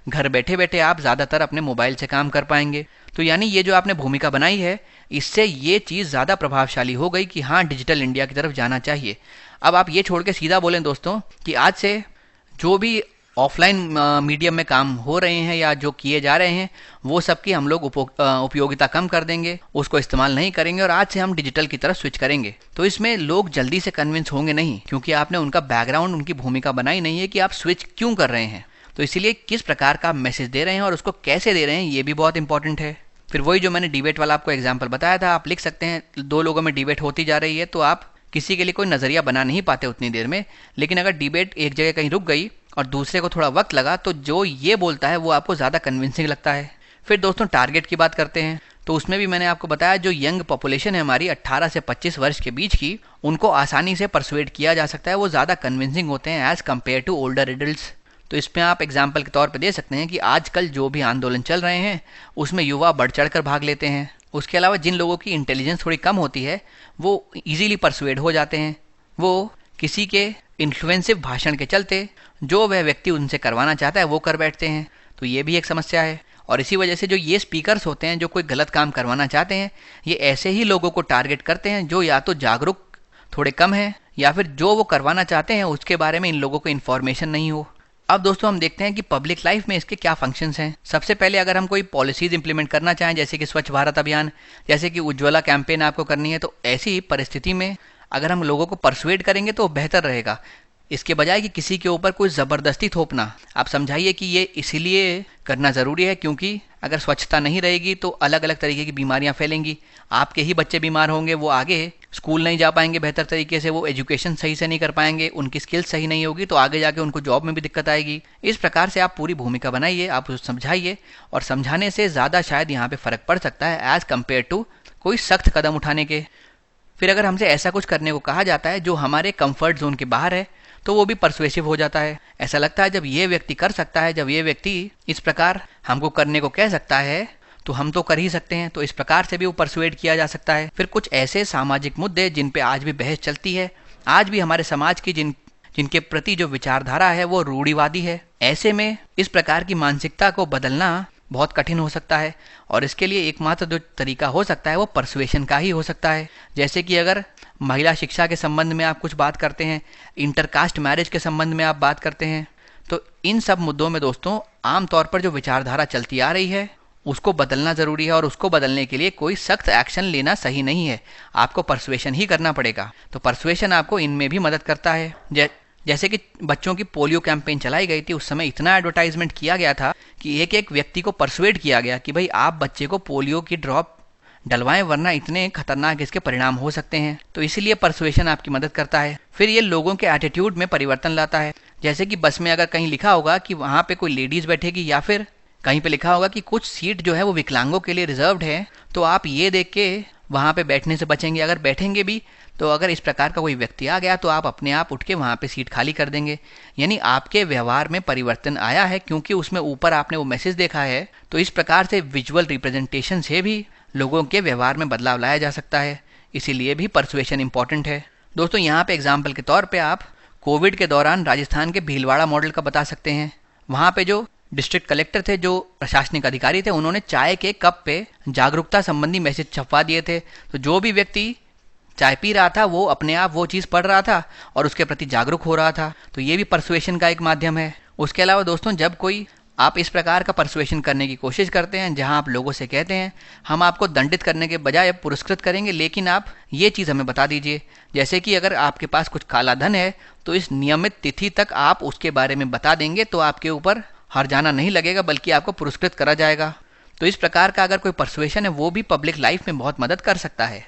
Speaker 2: घर बैठे बैठे आप ज़्यादातर अपने मोबाइल से काम कर पाएंगे। तो यानी ये जो आपने भूमिका बनाई है, इससे ये चीज़ ज़्यादा प्रभावशाली हो गई कि हाँ, डिजिटल इंडिया की तरफ जाना चाहिए। अब आप ये छोड़ के सीधा बोलें दोस्तों कि आज से जो भी ऑफलाइन मीडियम में काम हो रहे हैं या जो किए जा रहे हैं वो सब की हम लोग उपयोगिता कम कर देंगे, उसको इस्तेमाल नहीं करेंगे और आज से हम डिजिटल की तरफ स्विच करेंगे। तो इसमें लोग जल्दी से कन्विंस होंगे नहीं, क्योंकि आपने उनका बैकग्राउंड, उनकी भूमिका बनाई नहीं है कि आप स्विच क्यों कर रहे हैं। तो इसीलिए किस प्रकार का मैसेज दे रहे हैं और उसको कैसे दे रहे हैं, ये भी बहुत इंपॉर्टेंट है। फिर वही जो मैंने डिबेट वाला आपको एग्जाम्पल बताया था, आप लिख सकते हैं 2 लोगों में डिबेट होती जा रही है तो आप किसी के लिए कोई नज़रिया बना नहीं पाते उतनी देर में, लेकिन अगर डिबेट एक जगह कहीं रुक गई और दूसरे को थोड़ा वक्त लगा तो जो ये बोलता है वो आपको ज़्यादा कन्विंसिंग लगता है। फिर दोस्तों टारगेट की बात करते हैं, तो उसमें भी मैंने आपको बताया जो यंग पॉपुलेशन है हमारी 18 से 25 वर्ष के बीच की, उनको आसानी से परसुएड किया जा सकता है, वो ज़्यादा कन्विंसिंग होते हैं as compare to older adults. तो इसमें आप एग्जाम्पल के तौर पे दे सकते हैं कि आजकल जो भी आंदोलन चल रहे हैं उसमें युवा बढ़ चढ़ कर भाग लेते हैं। उसके अलावा जिन लोगों की इंटेलिजेंस थोड़ी कम होती है वो ईजीली परसुएड हो जाते हैं, वो किसी के इन्फ्लुएंसिव भाषण के चलते जो वह व्यक्ति उनसे करवाना चाहता है वो कर बैठते हैं। तो ये भी एक समस्या है। और इसी वजह से जो ये स्पीकर्स होते हैं जो कोई गलत काम करवाना चाहते हैं, ये ऐसे ही लोगों को टारगेट करते हैं जो या तो जागरूक थोड़े कम हैं या फिर जो वो करवाना चाहते हैं उसके बारे में इन लोगों को इन्फॉर्मेशन नहीं हो। अब दोस्तों हम देखते हैं कि पब्लिक लाइफ में इसके क्या फंक्शंस हैं। सबसे पहले अगर हम कोई पॉलिसीज इंप्लीमेंट करना चाहें, जैसे कि स्वच्छ भारत अभियान, जैसे कि उज्ज्वला कैंपेन आपको करनी है, तो ऐसी परिस्थिति में अगर हम लोगों को परसुएड करेंगे तो बेहतर रहेगा, इसके बजाय कि किसी के ऊपर कोई ज़बरदस्ती थोपना। आप समझाइए कि ये इसीलिए करना ज़रूरी है क्योंकि अगर स्वच्छता नहीं रहेगी तो अलग अलग तरीके की बीमारियां फैलेंगी, आपके ही बच्चे बीमार होंगे, वो आगे स्कूल नहीं जा पाएंगे बेहतर तरीके से, वो एजुकेशन सही से नहीं कर पाएंगे, उनकी स्किल्स सही नहीं होगी तो आगे जाके उनको जॉब में भी दिक्कत आएगी। इस प्रकार से आप पूरी भूमिका बनाइए, आप उसको समझाइए, और समझाने से ज़्यादा शायद यहाँ पे फ़र्क पड़ सकता है एज़ कम्पेयर टू कोई सख्त कदम उठाने के। फिर अगर हमसे ऐसा कुछ करने को कहा जाता है जो हमारे कंफर्ट जोन के बाहर है तो वो भी परसुएसिव हो जाता है। ऐसा लगता है जब ये व्यक्ति कर सकता है, जब ये व्यक्ति इस प्रकार हमको करने को कह सकता है तो हम तो कर ही सकते हैं। तो इस प्रकार से भी वो परसुएड किया जा सकता है। फिर कुछ ऐसे सामाजिक मुद्दे जिन पे आज भी बहस चलती है, आज भी हमारे समाज की जिनके प्रति जो विचारधारा है वो रूढ़िवादी है, ऐसे में इस प्रकार की मानसिकता को बदलना बहुत कठिन हो सकता है और इसके लिए एकमात्र जो तरीका हो सकता है वो परसुएशन का ही हो सकता है। जैसे कि अगर महिला शिक्षा के संबंध में आप कुछ बात करते हैं, इंटरकास्ट मैरिज के संबंध में आप बात करते हैं, तो इन सब मुद्दों में दोस्तों आमतौर पर जो विचारधारा चलती आ रही है उसको बदलना ज़रूरी है और उसको बदलने के लिए कोई सख्त एक्शन लेना सही नहीं है, आपको परसुएशन ही करना पड़ेगा। तो परसुएशन आपको इनमें भी मदद करता है। जैसे कि बच्चों की पोलियो कैंपेन चलाई गई थी, उस समय इतना एडवर्टाइजमेंट किया गया था कि एक एक व्यक्ति को परसुएड किया गया कि भाई आप बच्चे को पोलियो की ड्रॉप डलवाएं वरना इतने खतरनाक इसके परिणाम हो सकते हैं। तो इसीलिए परसुएशन आपकी मदद करता है। फिर ये लोगों के एटीट्यूड में परिवर्तन लाता है। जैसे कि बस में अगर कहीं लिखा होगा कि वहाँ पे कोई लेडीज़ बैठेगी या फिर कहीं पे लिखा होगा कि कुछ सीट जो है वो विकलांगों के लिए रिजर्व्ड है, तो आप ये देख के वहाँ पे बैठने से बचेंगे। अगर बैठेंगे भी तो अगर इस प्रकार का कोई व्यक्ति आ गया तो आप अपने आप उठ के वहाँ पे सीट खाली कर देंगे। यानी आपके व्यवहार में परिवर्तन आया है क्योंकि उसमें ऊपर आपने वो मैसेज देखा है। तो इस प्रकार से विजुअल रिप्रेजेंटेशन से भी लोगों के व्यवहार में बदलाव लाया जा सकता है, इसीलिए भी परसुएशन इंपॉर्टेंट है। दोस्तों यहाँ पे एग्जाम्पल के तौर पे आप कोविड के दौरान राजस्थान के भीलवाड़ा मॉडल का बता सकते हैं। वहाँ पे जो डिस्ट्रिक्ट कलेक्टर थे, जो प्रशासनिक अधिकारी थे, उन्होंने चाय के कप पे जागरूकता संबंधी मैसेज छपवा दिए थे। तो जो भी व्यक्ति चाय पी रहा था वो अपने आप वो चीज़ पढ़ रहा था और उसके प्रति जागरूक हो रहा था। तो ये भी परसुएशन का एक माध्यम है। उसके अलावा दोस्तों जब कोई आप इस प्रकार का परसुएशन करने की कोशिश करते हैं जहां आप लोगों से कहते हैं हम आपको दंडित करने के बजाय पुरस्कृत करेंगे, लेकिन आप ये चीज़ हमें बता दीजिए, जैसे कि अगर आपके पास कुछ काला धन है तो इस नियमित तिथि तक आप उसके बारे में बता देंगे तो आपके ऊपर हर्जाना नहीं लगेगा बल्कि आपको पुरस्कृत करा जाएगा। तो इस प्रकार का अगर कोई परसुएशन है वो भी पब्लिक लाइफ में बहुत मदद कर सकता है।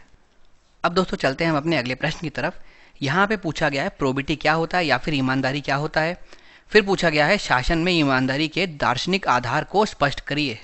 Speaker 2: अब दोस्तों चलते हैं हम अपने अगले प्रश्न की तरफ। यहाँ पे पूछा गया है प्रोबिटी क्या होता है या फिर ईमानदारी क्या होता है। फिर पूछा गया है शासन में ईमानदारी के दार्शनिक आधार को स्पष्ट करिए।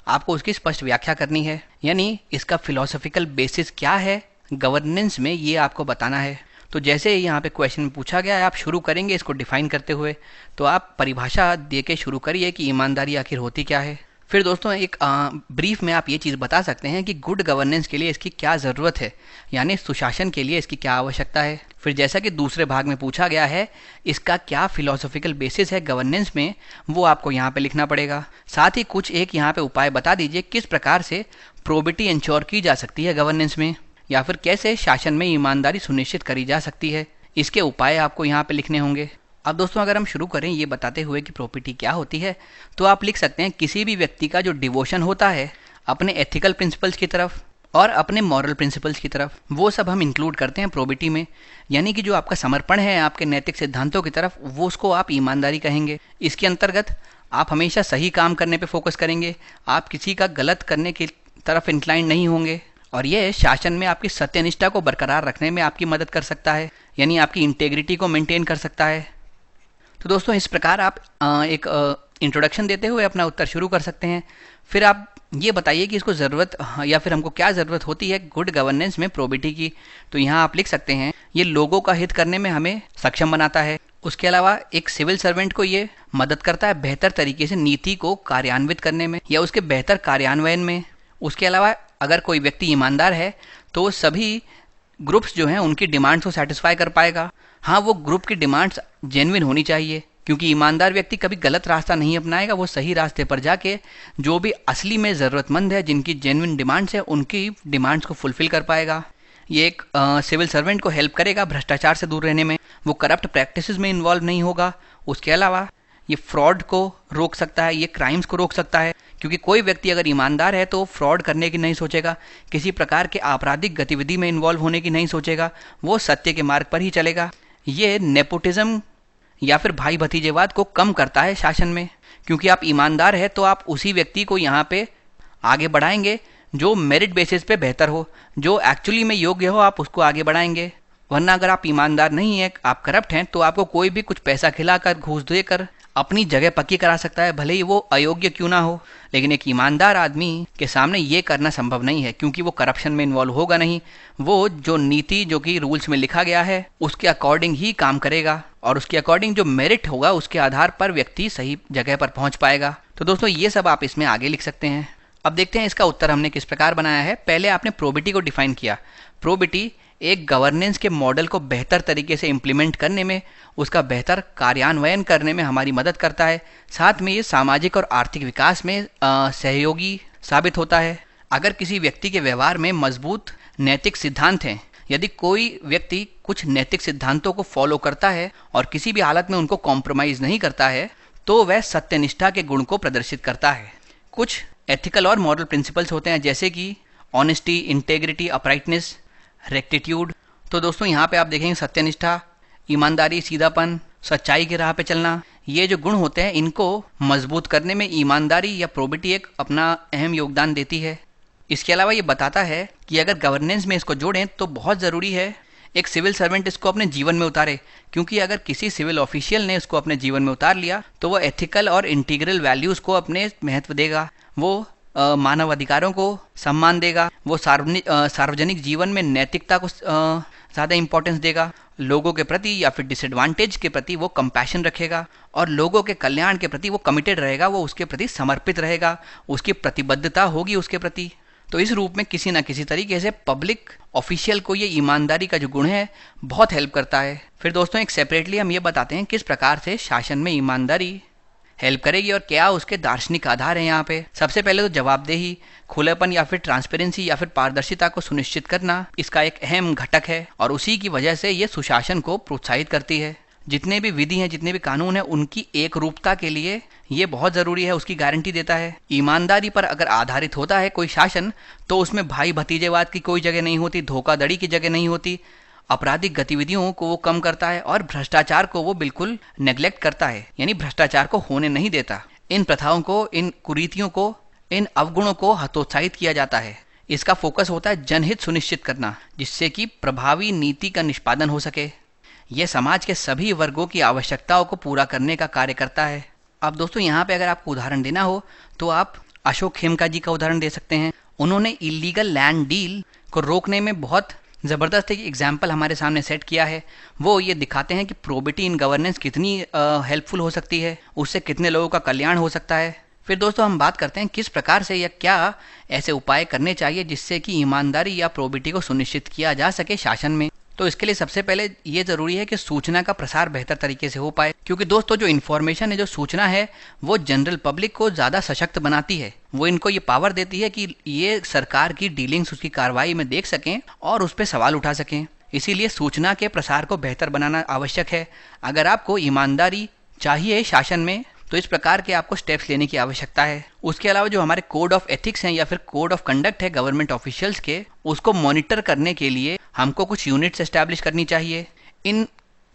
Speaker 2: आपको उसकी स्पष्ट व्याख्या करनी है, यानी इसका फिलोसॉफिकल बेसिस क्या है गवर्नेंस में, ये आपको बताना है। तो जैसे यहाँ पे क्वेश्चन में पूछा गया है, आप शुरू करेंगे इसको डिफाइन करते हुए, तो आप परिभाषा दे के शुरू करिए कि ईमानदारी आखिर होती क्या है। फिर दोस्तों एक ब्रीफ में आप ये चीज़ बता सकते हैं कि गुड गवर्नेंस के लिए इसकी क्या ज़रूरत है, यानी सुशासन के लिए इसकी क्या आवश्यकता है। फिर जैसा कि दूसरे भाग में पूछा गया है, इसका क्या फिलोसॉफिकल बेसिस है गवर्नेंस में, वो आपको यहाँ पे लिखना पड़ेगा। साथ ही कुछ एक यहाँ पे उपाय बता दीजिए किस प्रकार से प्रोबिटी इंश्योर की जा सकती है गवर्नेंस में, या फिर कैसे शासन में ईमानदारी सुनिश्चित करी जा सकती है। इसके उपाय आपको यहाँ पे लिखने होंगे। अब दोस्तों अगर हम शुरू करें ये बताते हुए कि प्रॉपर्टी क्या होती है, तो आप लिख सकते हैं किसी भी व्यक्ति का जो डिवोशन होता है अपने एथिकल प्रिंसिपल्स की तरफ और अपने मॉरल प्रिंसिपल्स की तरफ, वो सब हम इंक्लूड करते हैं प्रॉपर्टी में। यानी कि जो आपका समर्पण है आपके नैतिक सिद्धांतों की तरफ, वो उसको आप ईमानदारी कहेंगे। इसके अंतर्गत आप हमेशा सही काम करने पर फोकस करेंगे, आप किसी का गलत करने की तरफ इंक्लाइन नहीं होंगे, और यह शासन में आपकी सत्यनिष्ठा को बरकरार रखने में आपकी मदद कर सकता है, यानी आपकी इंटेग्रिटी को मेंटेन कर सकता है। तो दोस्तों इस प्रकार आप एक इंट्रोडक्शन देते हुए अपना उत्तर शुरू कर सकते हैं। फिर आप ये बताइए कि इसको ज़रूरत या फिर हमको क्या ज़रूरत होती है गुड गवर्नेंस में प्रोबिटी की। तो यहाँ आप लिख सकते हैं ये लोगों का हित करने में हमें सक्षम बनाता है। उसके अलावा एक सिविल सर्वेंट को ये मदद करता है बेहतर तरीके से नीति को कार्यान्वित करने में या उसके बेहतर कार्यान्वयन में। उसके अलावा अगर कोई व्यक्ति ईमानदार है तो सभी ग्रुप्स जो हैं उनकी डिमांड्स को सेटिस्फाई कर पाएगा। हाँ, वो ग्रुप की डिमांड्स जेन्युइन होनी चाहिए, क्योंकि ईमानदार व्यक्ति कभी गलत रास्ता नहीं अपनाएगा, वो सही रास्ते पर जाके जो भी असली में ज़रूरतमंद है, जिनकी जेन्युइन डिमांड्स है, उनकी डिमांड्स को फुलफिल कर पाएगा। ये एक सिविल सर्वेंट को हेल्प करेगा भ्रष्टाचार से दूर रहने में, वो करप्ट प्रैक्टिसेस में इन्वॉल्व नहीं होगा। उसके अलावा ये फ्रॉड को रोक सकता है, ये क्राइम्स को रोक सकता है, क्योंकि कोई व्यक्ति अगर ईमानदार है तो फ्रॉड करने की नहीं सोचेगा, किसी प्रकार के आपराधिक गतिविधि में इन्वॉल्व होने की नहीं सोचेगा, वो सत्य के मार्ग पर ही चलेगा। ये नेपोटिज्म या फिर भाई भतीजेवाद को कम करता है शासन में, क्योंकि आप ईमानदार है तो आप उसी व्यक्ति को यहाँ पे आगे बढ़ाएंगे जो मेरिट बेसिस पे बेहतर हो, जो एक्चुअली में योग्य हो, आप उसको आगे बढ़ाएंगे। वरना अगर आप ईमानदार नहीं है, आप करप्ट हैं, तो आपको कोई भी कुछ पैसा खिलाकर घूस देकर अपनी जगह पक्की करा सकता है, भले ही वो अयोग्य क्यों ना हो। लेकिन एक ईमानदार आदमी के सामने ये करना संभव नहीं है, क्योंकि वो करप्शन में इन्वॉल्व होगा नहीं। वो जो नीति जो कि रूल्स में लिखा गया है उसके अकॉर्डिंग ही काम करेगा, और उसके अकॉर्डिंग जो मेरिट होगा उसके आधार पर व्यक्ति सही जगह पर पहुंच पाएगा। तो दोस्तों ये सब आप इसमें आगे लिख सकते हैं। अब देखते हैं इसका उत्तर हमने किस प्रकार बनाया है। पहले आपने प्रोबिटी को डिफाइन किया। प्रोबिटी एक गवर्नेंस के मॉडल को बेहतर तरीके से इम्प्लीमेंट करने में, उसका बेहतर कार्यान्वयन करने में हमारी मदद करता है। साथ में ये सामाजिक और आर्थिक विकास में सहयोगी साबित होता है। अगर किसी व्यक्ति के व्यवहार में मजबूत नैतिक सिद्धांत हैं, यदि कोई व्यक्ति कुछ नैतिक सिद्धांतों को फॉलो करता है और किसी भी हालत में उनको कॉम्प्रोमाइज़ नहीं करता है, तो वह सत्यनिष्ठा के गुण को प्रदर्शित करता है। कुछ एथिकल और मॉरल प्रिंसिपल्स होते हैं, जैसे कि ऑनेस्टी, इंटेग्रिटी, अपराइटनेस, रेक्टिट्यूड। तो दोस्तों यहाँ पे आप देखेंगे सत्यनिष्ठा, ईमानदारी, सीधापन, सच्चाई की राह पे चलना, ये जो गुण होते हैं इनको मजबूत करने में ईमानदारी या प्रोबिटी एक अपना अहम योगदान देती है। इसके अलावा ये बताता है कि अगर गवर्नेंस में इसको जोड़ें तो बहुत ज़रूरी है एक सिविल सर्वेंट इसको अपने जीवन में उतारे, क्योंकि अगर किसी सिविल ऑफिशियल ने इसको अपने जीवन में उतार लिया तो वो एथिकल और इंटीग्रल वैल्यूज़ को अपने महत्व देगा, वो मानव अधिकारों को सम्मान देगा, वो सार्वजनिक जीवन में नैतिकता को ज़्यादा इंपॉर्टेंस देगा, लोगों के प्रति या फिर डिसएडवांटेज के प्रति वो कंपैशन रखेगा, और लोगों के कल्याण के प्रति वो कमिटेड रहेगा, वो उसके प्रति समर्पित रहेगा, उसकी प्रतिबद्धता होगी उसके प्रति। तो इस रूप में किसी न किसी तरीके से पब्लिक ऑफिशियल को ये ईमानदारी का जो गुण है बहुत हेल्प करता है। फिर दोस्तों एक सेपरेटली हम ये बताते हैं किस प्रकार से शासन में ईमानदारी हेल्प करेगी और क्या उसके दार्शनिक आधार हैं यहाँ पे। सबसे पहले तो जवाबदेही, खुलेपन या फिर ट्रांसपेरेंसी या फिर पारदर्शिता को सुनिश्चित करना इसका एक अहम घटक है, और उसी की वजह से ये सुशासन को प्रोत्साहित करती है। जितने भी विधि हैं, जितने भी कानून हैं, उनकी एक रूपता के लिए ये बहुत ज़रूरी है, उसकी गारंटी देता है। ईमानदारी पर अगर आधारित होता है कोई शासन तो उसमें भाई भतीजेवाद की कोई जगह नहीं होती, धोखाधड़ी की जगह नहीं होती, आपराधिक गतिविधियों को वो कम करता है और भ्रष्टाचार को वो बिल्कुल नेग्लेक्ट करता है, यानी भ्रष्टाचार को होने नहीं देता। इन प्रथाओं को, इन कुरीतियों को, इन अवगुणों को हतोत्साहित किया जाता है। इसका फोकस होता है जनहित सुनिश्चित करना, जिससे कि प्रभावी नीति का निष्पादन हो सके। यह समाज के सभी वर्गों की आवश्यकताओं को पूरा करने का कार्य करता है। अब दोस्तों यहाँ पे अगर आपको उदाहरण देना हो तो आप अशोक खेमका जी का उदाहरण दे सकते हैं। उन्होंने इलीगल लैंड डील को रोकने में बहुत ज़बरदस्त एक एग्जाम्पल हमारे सामने सेट किया है। वो ये दिखाते हैं कि प्रोबिटी इन गवर्नेंस कितनी हेल्पफुल हो सकती है, उससे कितने लोगों का कल्याण हो सकता है। फिर दोस्तों हम बात करते हैं किस प्रकार से या क्या ऐसे उपाय करने चाहिए जिससे कि ईमानदारी या प्रोबिटी को सुनिश्चित किया जा सके शासन में। तो इसके लिए सबसे पहले ये ज़रूरी है कि सूचना का प्रसार बेहतर तरीके से हो पाए, क्योंकि दोस्तों जो इन्फॉर्मेशन है, जो सूचना है, वो जनरल पब्लिक को ज़्यादा सशक्त बनाती है। वो इनको ये पावर देती है कि ये सरकार की डीलिंग्स, उसकी कार्रवाई में देख सकें और उस पर सवाल उठा सकें। इसीलिए सूचना के प्रसार को बेहतर बनाना आवश्यक है। अगर आपको ईमानदारी चाहिए शासन में तो इस प्रकार के आपको स्टेप्स लेने की आवश्यकता है। उसके अलावा जो हमारे कोड ऑफ एथिक्स हैं या फिर कोड ऑफ कंडक्ट है गवर्नमेंट ऑफिशियल्स के, उसको मॉनिटर करने के लिए हमको कुछ यूनिट्स एस्टैब्लिश करनी चाहिए। इन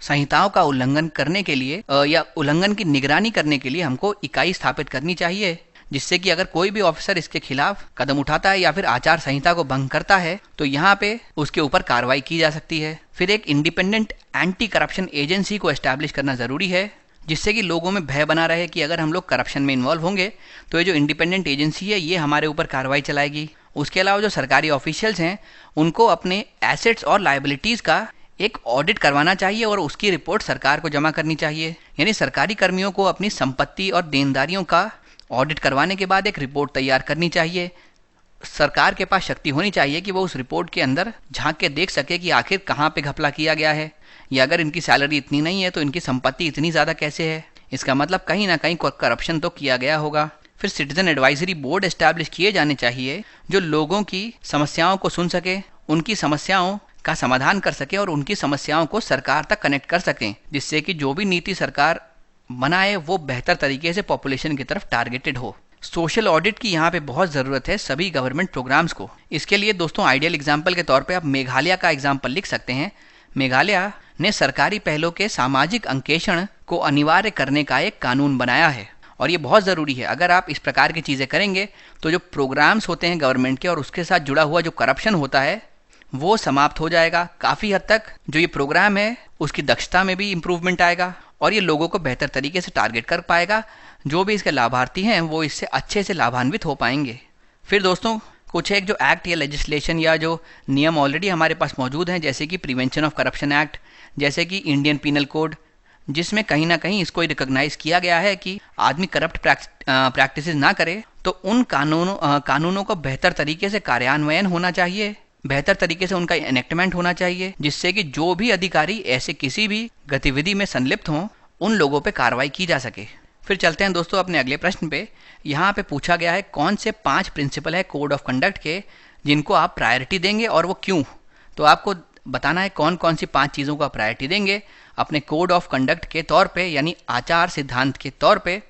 Speaker 2: संहिताओं का उल्लंघन करने के लिए या उल्लंघन की निगरानी करने के लिए हमको इकाई स्थापित करनी चाहिए, जिससे कि अगर कोई भी ऑफिसर इसके खिलाफ कदम उठाता है या फिर आचार संहिता को भंग करता है तो यहाँ पे उसके ऊपर कार्रवाई की जा सकती है। फिर एक इंडिपेंडेंट एंटी करप्शन एजेंसी को एस्टैब्लिश करना ज़रूरी है, जिससे कि लोगों में भय बना रहे कि अगर हम लोग करप्शन में इन्वॉल्व होंगे तो ये जो इंडिपेंडेंट एजेंसी है ये हमारे ऊपर कार्रवाई चलाएगी। उसके अलावा जो सरकारी ऑफिशियल्स हैं उनको अपने एसेट्स और लायबिलिटीज़ का एक ऑडिट करवाना चाहिए और उसकी रिपोर्ट सरकार को जमा करनी चाहिए। यानी सरकारी कर्मियों को अपनी संपत्ति और देनदारियों का ऑडिट करवाने के बाद एक रिपोर्ट तैयार करनी चाहिए। सरकार के पास शक्ति होनी चाहिए कि वो उस रिपोर्ट के अंदर झांक के देख सके कि आखिर कहाँ पे घपला किया गया है, या अगर इनकी सैलरी इतनी नहीं है तो इनकी संपत्ति इतनी ज़्यादा कैसे है। इसका मतलब कहीं ना कहीं करप्शन तो किया गया होगा। फिर सिटीजन एडवाइजरी बोर्ड एस्टैब्लिश किए जाने चाहिए जो लोगों की समस्याओं को सुन सके, उनकी समस्याओं का समाधान कर सके और उनकी समस्याओं को सरकार तक कनेक्ट कर सकें, जिससे कि जो भी नीति सरकार बनाए वो बेहतर तरीके से पॉपुलेशन की तरफ टारगेटेड हो। सोशल ऑडिट की यहाँ पे बहुत ज़रूरत है सभी गवर्नमेंट प्रोग्राम्स को। इसके लिए दोस्तों आइडियल एग्जाम्पल के तौर पे आप मेघालय का एग्जाम्पल लिख सकते हैं। मेघालय ने सरकारी पहलों के सामाजिक अंकेक्षण को अनिवार्य करने का एक कानून बनाया है और ये बहुत ज़रूरी है। अगर आप इस प्रकार की चीज़ें करेंगे तो जो प्रोग्राम्स होते हैं गवर्नमेंट के और उसके साथ जुड़ा हुआ जो करप्शन होता है वो समाप्त हो जाएगा। काफ़ी हद तक जो ये प्रोग्राम है उसकी दक्षता में भी इम्प्रूवमेंट आएगा और ये लोगों को बेहतर तरीके से टारगेट कर पाएगा। जो भी इसके लाभार्थी हैं वो इससे अच्छे से लाभान्वित हो पाएंगे। फिर दोस्तों कुछ एक जो एक्ट या लेजिस्लेशन या जो नियम ऑलरेडी हमारे पास मौजूद हैं, जैसे कि प्रिवेंशन ऑफ करप्शन एक्ट, जैसे कि इंडियन पीनल कोड, जिसमें कहीं ना कहीं इसको रिकॉग्नाइज किया गया है कि आदमी करप्ट प्रैक्टिसेस ना करे तो उन कानूनों को बेहतर तरीके से कार्यान्वयन होना चाहिए, बेहतर तरीके से उनका एनेक्टमेंट होना चाहिए, जिससे कि जो भी अधिकारी ऐसे किसी भी गतिविधि में संलिप्त हों उन लोगों पे कार्रवाई की जा सके। फिर चलते हैं दोस्तों अपने अगले प्रश्न पे। यहाँ पे पूछा गया है कौन से 5 प्रिंसिपल है कोड ऑफ कंडक्ट के जिनको आप प्रायोरिटी देंगे और वो क्यों। तो आपको बताना है कौन कौन सी 5 चीज़ों को आप प्रायोरिटी देंगे अपने कोड ऑफ कंडक्ट के तौर पे, यानी आचार सिद्धांत के तौर पे,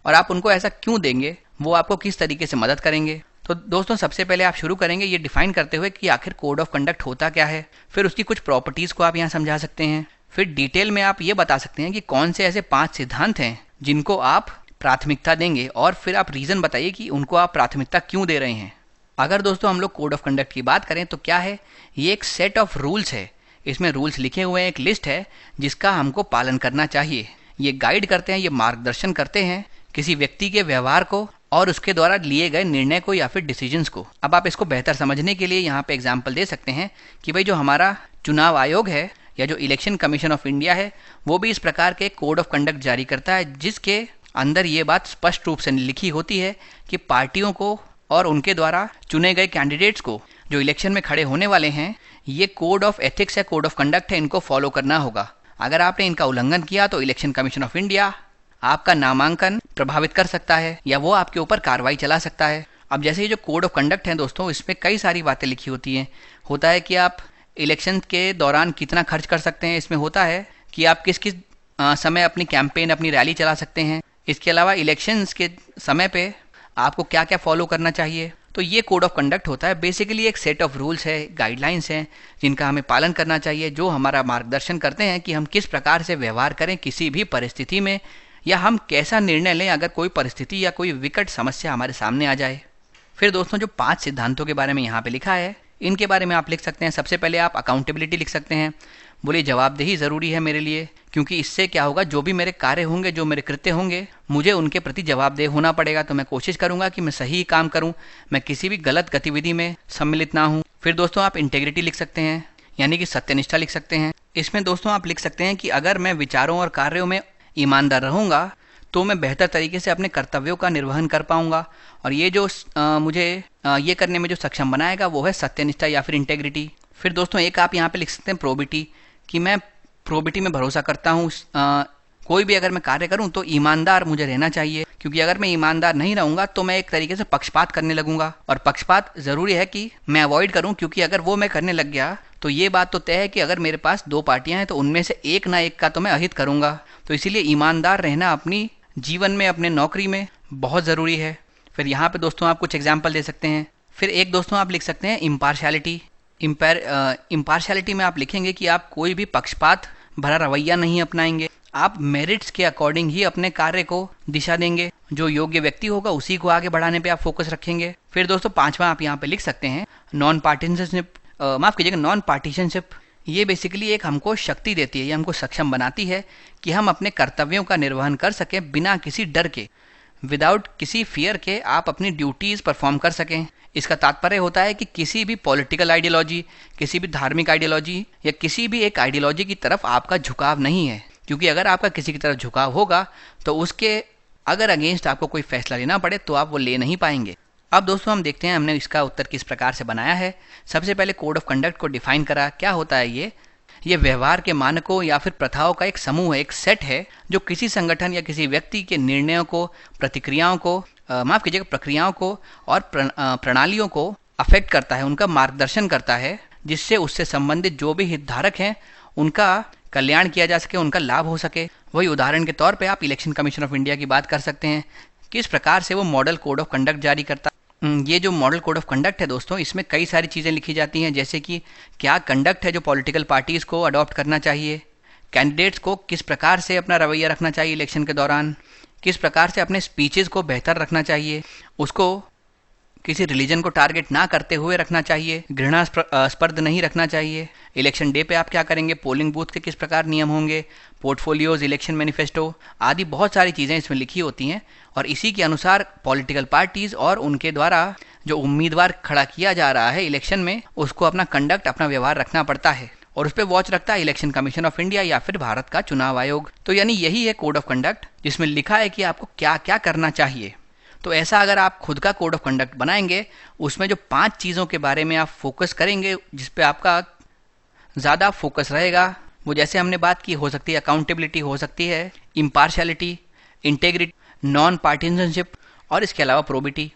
Speaker 2: और आप उनको ऐसा क्यों देंगे, वो आपको किस तरीके से मदद करेंगे। तो दोस्तों सबसे पहले आप शुरू करेंगे ये डिफाइन करते हुए कि आखिर कोड ऑफ कंडक्ट होता क्या है। फिर उसकी कुछ प्रॉपर्टीज़ को आप यहाँ समझा सकते हैं। फिर डिटेल में आप ये बता सकते हैं कि कौन से ऐसे 5 सिद्धांत हैं जिनको आप प्राथमिकता देंगे, और फिर आप रीज़न बताइए कि उनको आप प्राथमिकता क्यों दे रहे हैं। अगर दोस्तों हम लोग कोड ऑफ कंडक्ट की बात करें तो क्या है, ये एक सेट ऑफ रूल्स है। इसमें रूल्स लिखे हुए हैं, एक लिस्ट है जिसका हमको पालन करना चाहिए। ये गाइड करते हैं, ये मार्गदर्शन करते हैं किसी व्यक्ति के व्यवहार को और उसके द्वारा लिए गए निर्णय को या फिर डिसीजंस को। अब आप इसको बेहतर समझने के लिए यहाँ पे एग्जाम्पल दे सकते हैं कि भाई जो हमारा चुनाव आयोग है या जो इलेक्शन कमीशन ऑफ इंडिया है वो भी इस प्रकार के कोड ऑफ कंडक्ट जारी करता है, जिसके अंदर ये बात स्पष्ट रूप से लिखी होती है कि पार्टियों को और उनके द्वारा चुने गए कैंडिडेट्स को जो इलेक्शन में खड़े होने वाले हैं, ये कोड ऑफ एथिक्स है, कोड ऑफ कंडक्ट है, इनको फॉलो करना होगा। अगर आपने इनका उल्लंघन किया तो इलेक्शन कमीशन ऑफ इंडिया आपका नामांकन प्रभावित कर सकता है या वो आपके ऊपर कार्रवाई चला सकता है। अब जैसे ये जो कोड ऑफ कंडक्ट है दोस्तों, इसमें कई सारी बातें लिखी होती हैं। होता है कि आप इलेक्शन के दौरान कितना खर्च कर सकते हैं, इसमें होता है कि आप किस किस समय अपनी कैंपेन, अपनी रैली चला सकते हैं। इसके अलावा इलेक्शंस के समय पे आपको क्या क्या फॉलो करना चाहिए। तो ये कोड ऑफ कंडक्ट होता है। बेसिकली एक सेट ऑफ रूल्स है, गाइडलाइंस हैं जिनका हमें पालन करना चाहिए, जो हमारा मार्गदर्शन करते हैं कि हम किस प्रकार से व्यवहार करें किसी भी परिस्थिति में, या हम कैसा निर्णय लें अगर कोई परिस्थिति या कोई विकट समस्या हमारे सामने आ जाए। फिर दोस्तों जो 5 सिद्धांतों के बारे में यहाँ पे लिखा है, इनके बारे में आप लिख सकते हैं। सबसे पहले आप अकाउंटेबिलिटी लिख सकते हैं। बोलिए जवाबदेही ज़रूरी है मेरे लिए, क्योंकि इससे क्या होगा, जो भी मेरे कार्य होंगे, जो मेरे कृत्य होंगे, मुझे उनके प्रति जवाबदेह होना पड़ेगा। तो मैं कोशिश करूंगा कि मैं सही काम करूं, मैं किसी भी गलत गतिविधि में सम्मिलित ना हूं। फिर दोस्तों आप इंटेग्रिटी लिख सकते हैं, यानी कि सत्यनिष्ठा लिख सकते हैं। इसमें दोस्तों आप लिख सकते हैं कि अगर मैं विचारों और कार्यों में ईमानदार रहूंगा तो मैं बेहतर तरीके से अपने कर्तव्यों का निर्वहन कर पाऊंगा। और ये जो मुझे ये करने में जो सक्षम बनाएगा वो है सत्यनिष्ठा या फिर इंटेग्रिटी। फिर दोस्तों एक आप यहाँ पे लिख सकते हैं प्रोबिटी, कि मैं प्रोबिटी में भरोसा करता हूँ। कोई भी अगर मैं कार्य करूं तो ईमानदार मुझे रहना चाहिए, क्योंकि अगर मैं ईमानदार नहीं रहूंगा तो मैं एक तरीके से पक्षपात करने लगूंगा। और पक्षपात जरूरी है कि मैं अवॉइड करूं, क्योंकि अगर वो मैं करने लग गया तो ये बात तो तय है कि अगर मेरे पास 2 पार्टियां हैं तो उनमें से एक ना एक का तो मैं अहित करूंगा। तो इसीलिए ईमानदार रहना अपनी जीवन में, अपने नौकरी में बहुत ज़रूरी है। फिर यहाँ पे दोस्तों आप कुछ एग्जाम्पल दे सकते हैं। फिर एक दोस्तों आप लिख सकते हैं इम्पार्शियलिटी। इम्पार्शियलिटी में आप लिखेंगे कि आप कोई भी पक्षपात भरा रवैया नहीं अपनाएंगे, आप मेरिट्स के अकॉर्डिंग ही अपने कार्य को दिशा देंगे। जो योग्य व्यक्ति होगा उसी को आगे बढ़ाने पे आप फोकस रखेंगे। फिर दोस्तों 5वां आप यहाँ पे लिख सकते हैं नॉन पार्टिशनशिप। माफ़ कीजिएगा, नॉन पार्टीशनशिप। ये बेसिकली एक हमको शक्ति देती है, ये हमको सक्षम बनाती है कि हम अपने कर्तव्यों का निर्वहन कर सकें बिना किसी डर के, विदाउट किसी फियर के आप अपनी ड्यूटीज़ परफॉर्म कर सकें। इसका तात्पर्य होता है कि किसी भी पॉलिटिकल आइडियोलॉजी, किसी भी धार्मिक आइडियोलॉजी या किसी भी एक आइडियोलॉजी की तरफ आपका झुकाव नहीं है, क्योंकि अगर आपका किसी की तरफ झुकाव होगा तो उसके अगर अगेंस्ट आपको कोई फैसला लेना पड़े तो आप वो ले नहीं पाएंगे। अब दोस्तों हम देखते हैं हमने इसका उत्तर किस प्रकार से बनाया है। सबसे पहले कोड ऑफ कंडक्ट को डिफाइन करा। क्या होता है ये व्यवहार के मानकों या फिर प्रथाओं का एक समूह है, एक सेट है, जो किसी संगठन या किसी व्यक्ति के निर्णयों को, प्रतिक्रियाओं को, माफ कीजिएगा, प्रक्रियाओं को और प्रणालियों को अफेक्ट करता है, उनका मार्गदर्शन करता है, जिससे उससे संबंधित जो भी हितधारक हैं उनका कल्याण किया जा सके, उनका लाभ हो सके। वही उदाहरण के तौर पे आप इलेक्शन कमीशन ऑफ इंडिया की बात कर सकते हैं, किस प्रकार से वो मॉडल कोड ऑफ कंडक्ट जारी करता है। ये जो मॉडल कोड ऑफ कंडक्ट है दोस्तों, इसमें कई सारी चीज़ें लिखी जाती हैं, जैसे कि क्या कंडक्ट है जो पॉलिटिकल पार्टीज़ को अडॉप्ट करना चाहिए, कैंडिडेट्स को किस प्रकार से अपना रवैया रखना चाहिए इलेक्शन के दौरान, किस प्रकार से अपने स्पीचेस को बेहतर रखना चाहिए, उसको किसी रिलीजन को टारगेट ना करते हुए रखना चाहिए, घृणास्पद नहीं रखना चाहिए। इलेक्शन डे पे आप क्या करेंगे, पोलिंग बूथ के किस प्रकार नियम होंगे, पोर्टफोलियोज, इलेक्शन मैनिफेस्टो आदि बहुत सारी चीज़ें इसमें लिखी होती हैं। और इसी के अनुसार पॉलिटिकल पार्टीज़ और उनके द्वारा जो उम्मीदवार खड़ा किया जा रहा है इलेक्शन में, उसको अपना कंडक्ट, अपना व्यवहार रखना पड़ता है। और उस पर वॉच रखता है इलेक्शन कमीशन ऑफ इंडिया या फिर भारत का चुनाव आयोग। तो यानी यही है कोड ऑफ कंडक्ट, जिसमें लिखा है कि आपको क्या क्या करना चाहिए। तो ऐसा अगर आप खुद का कोड ऑफ कंडक्ट बनाएंगे, उसमें जो 5 चीज़ों के बारे में आप फोकस करेंगे, जिस पे आपका ज़्यादा फोकस रहेगा, वो जैसे हमने बात की, हो सकती है अकाउंटेबिलिटी, हो सकती है इम्पार्शियलिटी, इंटेग्रिटी, नॉन पार्टिशनशिप और इसके अलावा प्रोबिटी।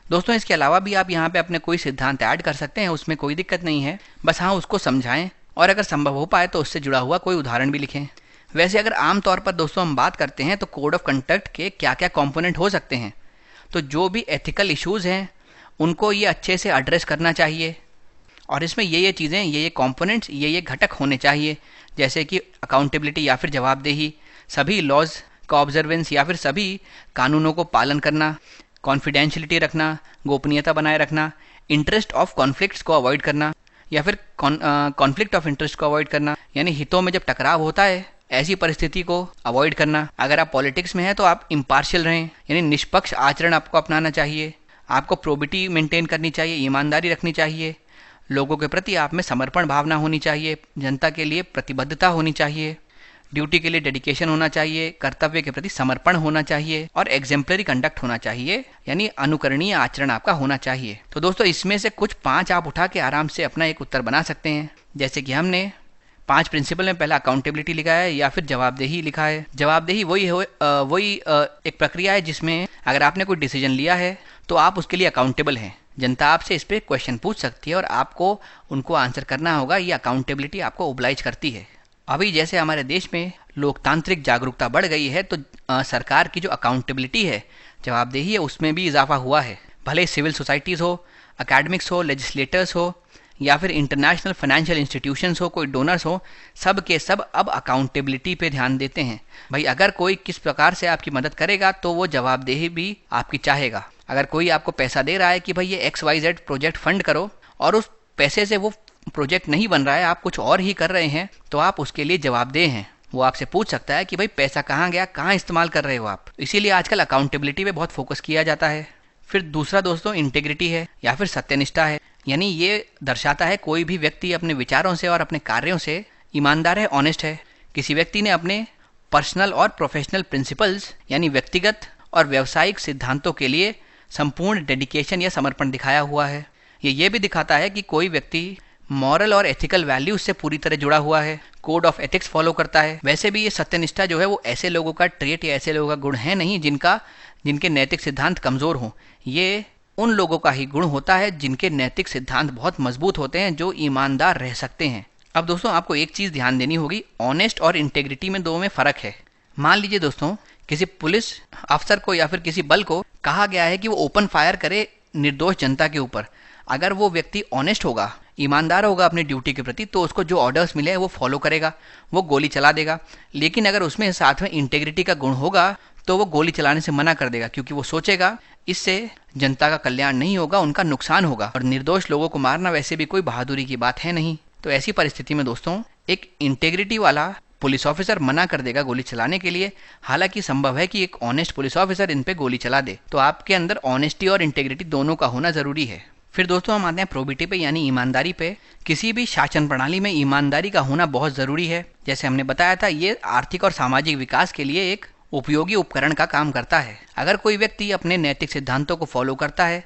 Speaker 2: दोस्तों इसके अलावा भी आप यहाँ पे अपने कोई सिद्धांत ऐड कर सकते हैं, उसमें कोई दिक्कत नहीं है, बस हाँ उसको समझाएं और अगर संभव हो पाए तो उससे जुड़ा हुआ कोई उदाहरण भी लिखें। वैसे अगर आमतौर पर दोस्तों हम बात करते हैं तो कोड ऑफ कंडक्ट के क्या क्या कॉम्पोनेंट हो सकते हैं, तो जो भी एथिकल इश्यूज़ हैं उनको ये अच्छे से एड्रेस करना चाहिए और इसमें ये चीज़ें, ये कंपोनेंट्स, ये घटक होने चाहिए, जैसे कि अकाउंटेबिलिटी या फिर जवाबदेही, सभी लॉज का ऑब्जर्वेंस या फिर सभी कानूनों को पालन करना, कॉन्फिडेंशियलिटी रखना, गोपनीयता बनाए रखना, इंटरेस्ट ऑफ कॉन्फ्लिक्ट्स को अवॉइड करना या फिर कॉन्फ्लिक्ट ऑफ इंटरेस्ट को अवॉइड करना, यानी हितों में जब टकराव होता है ऐसी परिस्थिति को अवॉइड करना। अगर आप पॉलिटिक्स में हैं तो आप इम्पार्शियल रहें, यानी निष्पक्ष आचरण आपको अपनाना चाहिए, आपको प्रोबिटी मेंटेन करनी चाहिए, ईमानदारी रखनी चाहिए, लोगों के प्रति आप में समर्पण भावना होनी चाहिए, जनता के लिए प्रतिबद्धता होनी चाहिए, ड्यूटी के लिए डेडिकेशन होना चाहिए, कर्तव्य के प्रति समर्पण होना चाहिए और एग्जेम्पलरी कंडक्ट होना चाहिए, यानी अनुकरणीय आचरण आपका होना चाहिए। तो दोस्तों इसमें से कुछ 5 आप उठा के आराम से अपना एक उत्तर बना सकते हैं। जैसे कि हमने 5 प्रिंसिपल में पहला अकाउंटेबिलिटी लिखा है या फिर जवाबदेही लिखा है। जवाबदेही वही एक प्रक्रिया है जिसमें अगर आपने कोई डिसीजन लिया है तो आप उसके लिए अकाउंटेबल हैं। जनता आपसे इस पर क्वेश्चन पूछ सकती है और आपको उनको आंसर करना होगा। ये अकाउंटेबिलिटी आपको ओब्लाइज करती है। अभी जैसे हमारे देश में लोकतांत्रिक जागरूकता बढ़ गई है तो सरकार की जो अकाउंटेबिलिटी है, जवाबदेही है, उसमें भी इजाफा हुआ है। भले सिविल सोसाइटीज़ हो, अकेडमिक्स हो, लेजिस्लेटर्स हो या फिर इंटरनेशनल फाइनेंशियल इंस्टीट्यूशंस हो, कोई डोनर्स हो, सब के सब अब अकाउंटेबिलिटी पे ध्यान देते हैं। भाई अगर कोई किस प्रकार से आपकी मदद करेगा तो वो जवाबदेही भी आपकी चाहेगा। अगर कोई आपको पैसा दे रहा है कि भाई ये XYZ प्रोजेक्ट फंड करो और उस पैसे से वो प्रोजेक्ट नहीं बन रहा है, आप कुछ और ही कर रहे हैं, तो आप उसके लिए जवाबदेह हैं। वो आपसे पूछ सकता है कि भाई पैसा कहाँ गया, कहाँ इस्तेमाल कर रहे हो आप। इसीलिए आजकल अकाउंटेबिलिटी पे बहुत फोकस किया जाता है। फिर दूसरा दोस्तों इंटेग्रिटी है या फिर सत्यनिष्ठा है, यानी ये दर्शाता है कोई भी व्यक्ति अपने विचारों से और अपने कार्यों से ईमानदार है, ऑनेस्ट है। किसी व्यक्ति ने अपने पर्सनल और प्रोफेशनल प्रिंसिपल्स यानी व्यक्तिगत और व्यावसायिक सिद्धांतों के लिए संपूर्ण डेडिकेशन या समर्पण दिखाया हुआ है। ये भी दिखाता है कि कोई व्यक्ति मॉरल और एथिकल वैल्यूज से पूरी तरह जुड़ा हुआ है, कोड ऑफ एथिक्स फॉलो करता है। वैसे भी ये सत्यनिष्ठा जो है वो ऐसे लोगों का ट्रेट या ऐसे लोगों का गुण है नहीं जिनके नैतिक सिद्धांत कमजोर हों। ये उन लोगों का ही गुण होता है जिनके नैतिक सिद्धांत बहुत मजबूत होते हैं, जो ईमानदार रह सकते हैं। अब दोस्तों आपको एक चीज ध्यान देनी होगी, ऑनेस्ट और इंटेग्रिटी में दो में फर्क है। मान लीजिए दोस्तों किसी पुलिस अफसर को या फिर किसी बल को कहा गया है कि वो ओपन फायर करे निर्दोष जनता के ऊपर। अगर वो व्यक्ति ऑनेस्ट होगा, ईमानदार होगा अपनी ड्यूटी के प्रति, तो उसको जो ऑर्डर्स मिले हैं वो फॉलो करेगा, वो गोली चला देगा। लेकिन अगर उसमें साथ में इंटेग्रिटी का गुण होगा तो वो गोली चलाने से मना कर देगा, क्योंकि वो सोचेगा इससे जनता का कल्याण नहीं होगा, उनका नुकसान होगा। और निर्दोष लोगों को मारना वैसे भी कोई बहादुरी की बात है नहीं। तो ऐसी परिस्थिति में दोस्तों एक इंटेग्रिटी वाला पुलिस ऑफिसर मना कर देगा गोली चलाने के लिए। हालांकि संभव है कि एक ऑनेस्ट पुलिस ऑफिसर इन पे गोली चला दे। तो आपके अंदर ऑनेस्टी और इंटेग्रिटी दोनों का होना जरूरी है। फिर दोस्तों हम आते हैं प्रोबिटी पे यानी ईमानदारी पे। किसी भी शासन प्रणाली में ईमानदारी का होना बहुत जरूरी है। जैसे हमने बताया था, ये आर्थिक और सामाजिक विकास के लिए एक उपयोगी उपकरण का काम करता है। अगर कोई व्यक्ति अपने नैतिक सिद्धांतों को फॉलो करता है,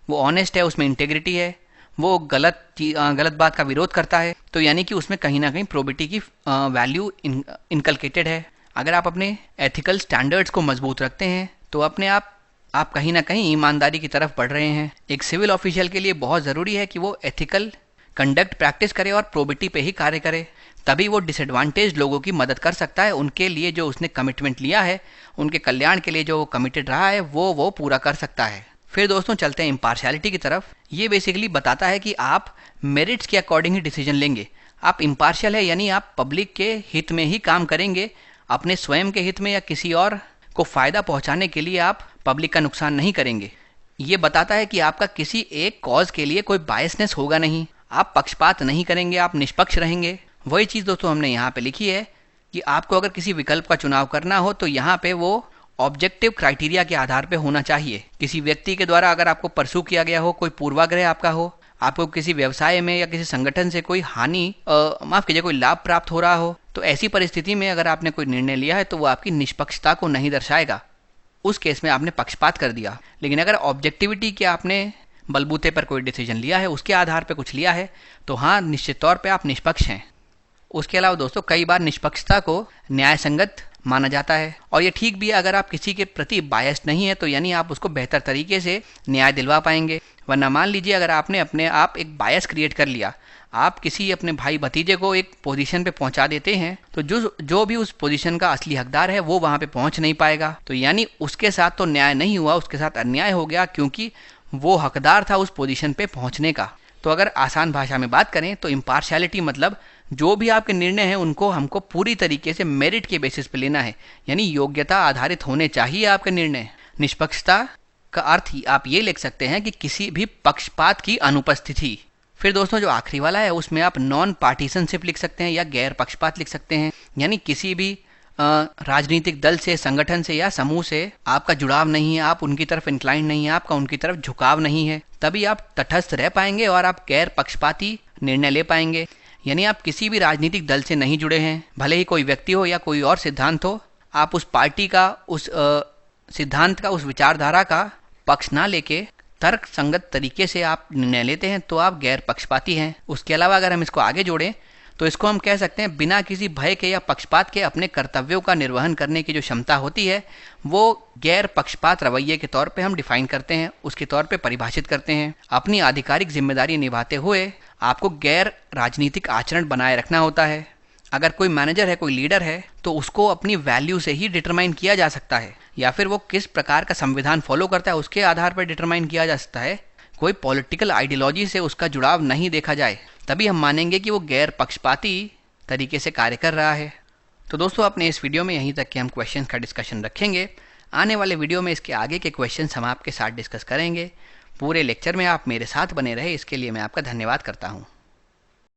Speaker 2: वो ऑनेस्ट है, उसमें इंटेग्रिटी है, वो गलत बात का विरोध करता है, तो यानी कि उसमें कहीं ना कहीं प्रोबिटी की वैल्यू इनकलकेटेड है। अगर आप अपने एथिकल स्टैंडर्ड्स को मजबूत रखते हैं तो अपने आप कहीं ना कहीं ईमानदारी की तरफ बढ़ रहे हैं। एक सिविल ऑफिशियल के लिए बहुत ज़रूरी है कि वो एथिकल कंडक्ट प्रैक्टिस करे और प्रोबिटी पे ही कार्य करे, तभी वो डिसएडवांटेज लोगों की मदद कर सकता है। उनके लिए जो उसने कमिटमेंट लिया है, उनके कल्याण के लिए जो वो कमिटेड रहा है, वो पूरा कर सकता है। फिर दोस्तों चलते हैं इम्पार्शियलिटी की तरफ। ये बेसिकली बताता है कि आप मेरिट्स के अकॉर्डिंग ही डिसीजन लेंगे। आप इम्पार्शियल है यानी आप पब्लिक के हित में ही काम करेंगे, अपने स्वयं के हित में या किसी और को फायदा पहुंचाने के लिए आप पब्लिक का नुकसान नहीं करेंगे। ये बताता है कि आपका किसी एक कॉज के लिए कोई बायसनेस होगा नहीं, आप पक्षपात नहीं करेंगे, आप निष्पक्ष रहेंगे। वही चीज़ दोस्तों हमने यहाँ पे लिखी है कि आपको अगर किसी विकल्प का चुनाव करना हो तो यहाँ पे वो ऑब्जेक्टिव क्राइटेरिया के आधार पे होना चाहिए। किसी व्यक्ति के द्वारा अगर आपको परसू किया गया हो, कोई पूर्वाग्रह आपका हो, आपको किसी व्यवसाय में या किसी संगठन से कोई माफ कीजिए कोई लाभ प्राप्त हो रहा हो, तो ऐसी परिस्थिति में अगर आपने कोई निर्णय लिया है तो वो आपकी निष्पक्षता को नहीं दर्शाएगा। उस केस में आपने पक्षपात कर दिया। लेकिन अगर ऑब्जेक्टिविटी के आपने बलबूते पर कोई डिसीजन लिया है, उसके आधार पर कुछ लिया है, तो हाँ निश्चित तौर पर आप निष्पक्ष हैं। उसके अलावा दोस्तों कई बार निष्पक्षता को न्याय संगत माना जाता है, और ये ठीक भी है। अगर आप किसी के प्रति बायस्ड नहीं है तो यानी आप उसको बेहतर तरीके से न्याय दिलवा पाएंगे। वरना मान लीजिए अगर आपने अपने आप एक बायस क्रिएट कर लिया, आप किसी अपने भाई भतीजे को एक पोजीशन पे पहुंचा देते हैं, तो जो भी उस पोजीशन का असली हकदार है वो वहां पे पहुंच नहीं पाएगा। तो यानी उसके साथ तो न्याय नहीं हुआ, उसके साथ अन्याय हो गया, क्योंकि वो हकदार था उस पोजीशन पे पहुंचने का। तो अगर आसान भाषा में बात करें तो इम्पार्शियलिटी मतलब जो भी आपके निर्णय हैं उनको हमको पूरी तरीके से मेरिट के बेसिस पे लेना है, यानी योग्यता आधारित होने चाहिए आपके निर्णय। निष्पक्षता का अर्थ ही आप ये लिख सकते हैं कि किसी भी पक्षपात की अनुपस्थिति। फिर दोस्तों जो आखिरी वाला है उसमें आप नॉन पार्टीसनशिप लिख सकते हैं या गैर पक्षपात लिख सकते हैं, यानी किसी भी राजनीतिक दल से, संगठन से या समूह से आपका जुड़ाव नहीं है, आप उनकी तरफ इंक्लाइन नहीं है, आपका उनकी तरफ झुकाव नहीं है, तभी आप तटस्थ रह पाएंगे और आप गैर पक्षपाती निर्णय ले पाएंगे। यानी आप किसी भी राजनीतिक दल से नहीं जुड़े हैं, भले ही कोई व्यक्ति हो या कोई और सिद्धांत हो, आप उस पार्टी का, उस सिद्धांत का, उस विचारधारा का पक्ष ना लेके तर्क संगत तरीके से आप निर्णय लेते हैं, तो आप गैर पक्षपाती हैं। उसके अलावा अगर हम इसको आगे जोड़ें तो इसको हम कह सकते हैं बिना किसी भय के या पक्षपात के अपने कर्तव्यों का निर्वहन करने की जो क्षमता होती है वो गैर पक्षपात रवैये के तौर पे हम डिफाइन करते हैं, उसके तौर पे परिभाषित करते हैं। अपनी आधिकारिक जिम्मेदारी निभाते हुए आपको गैर राजनीतिक आचरण बनाए रखना होता है। अगर कोई मैनेजर है, कोई लीडर है, तो उसको अपनी वैल्यू से ही डिटरमाइन किया जा सकता है, या फिर वो किस प्रकार का संविधान फॉलो करता है उसके आधार पर डिटरमाइन किया जा सकता है। कोई पॉलिटिकल आइडियोलॉजी से उसका जुड़ाव नहीं देखा जाए, तभी हम मानेंगे कि वो गैर पक्षपाती तरीके से कार्य कर रहा है। तो दोस्तों अपने इस वीडियो में यहीं तक कि हम क्वेश्चंस का डिस्कशन रखेंगे। आने वाले वीडियो में इसके आगे के क्वेश्चंस हम आपके साथ डिस्कस करेंगे। पूरे लेक्चर में आप मेरे साथ बने रहे, इसके लिए मैं आपका धन्यवाद करता हूँ।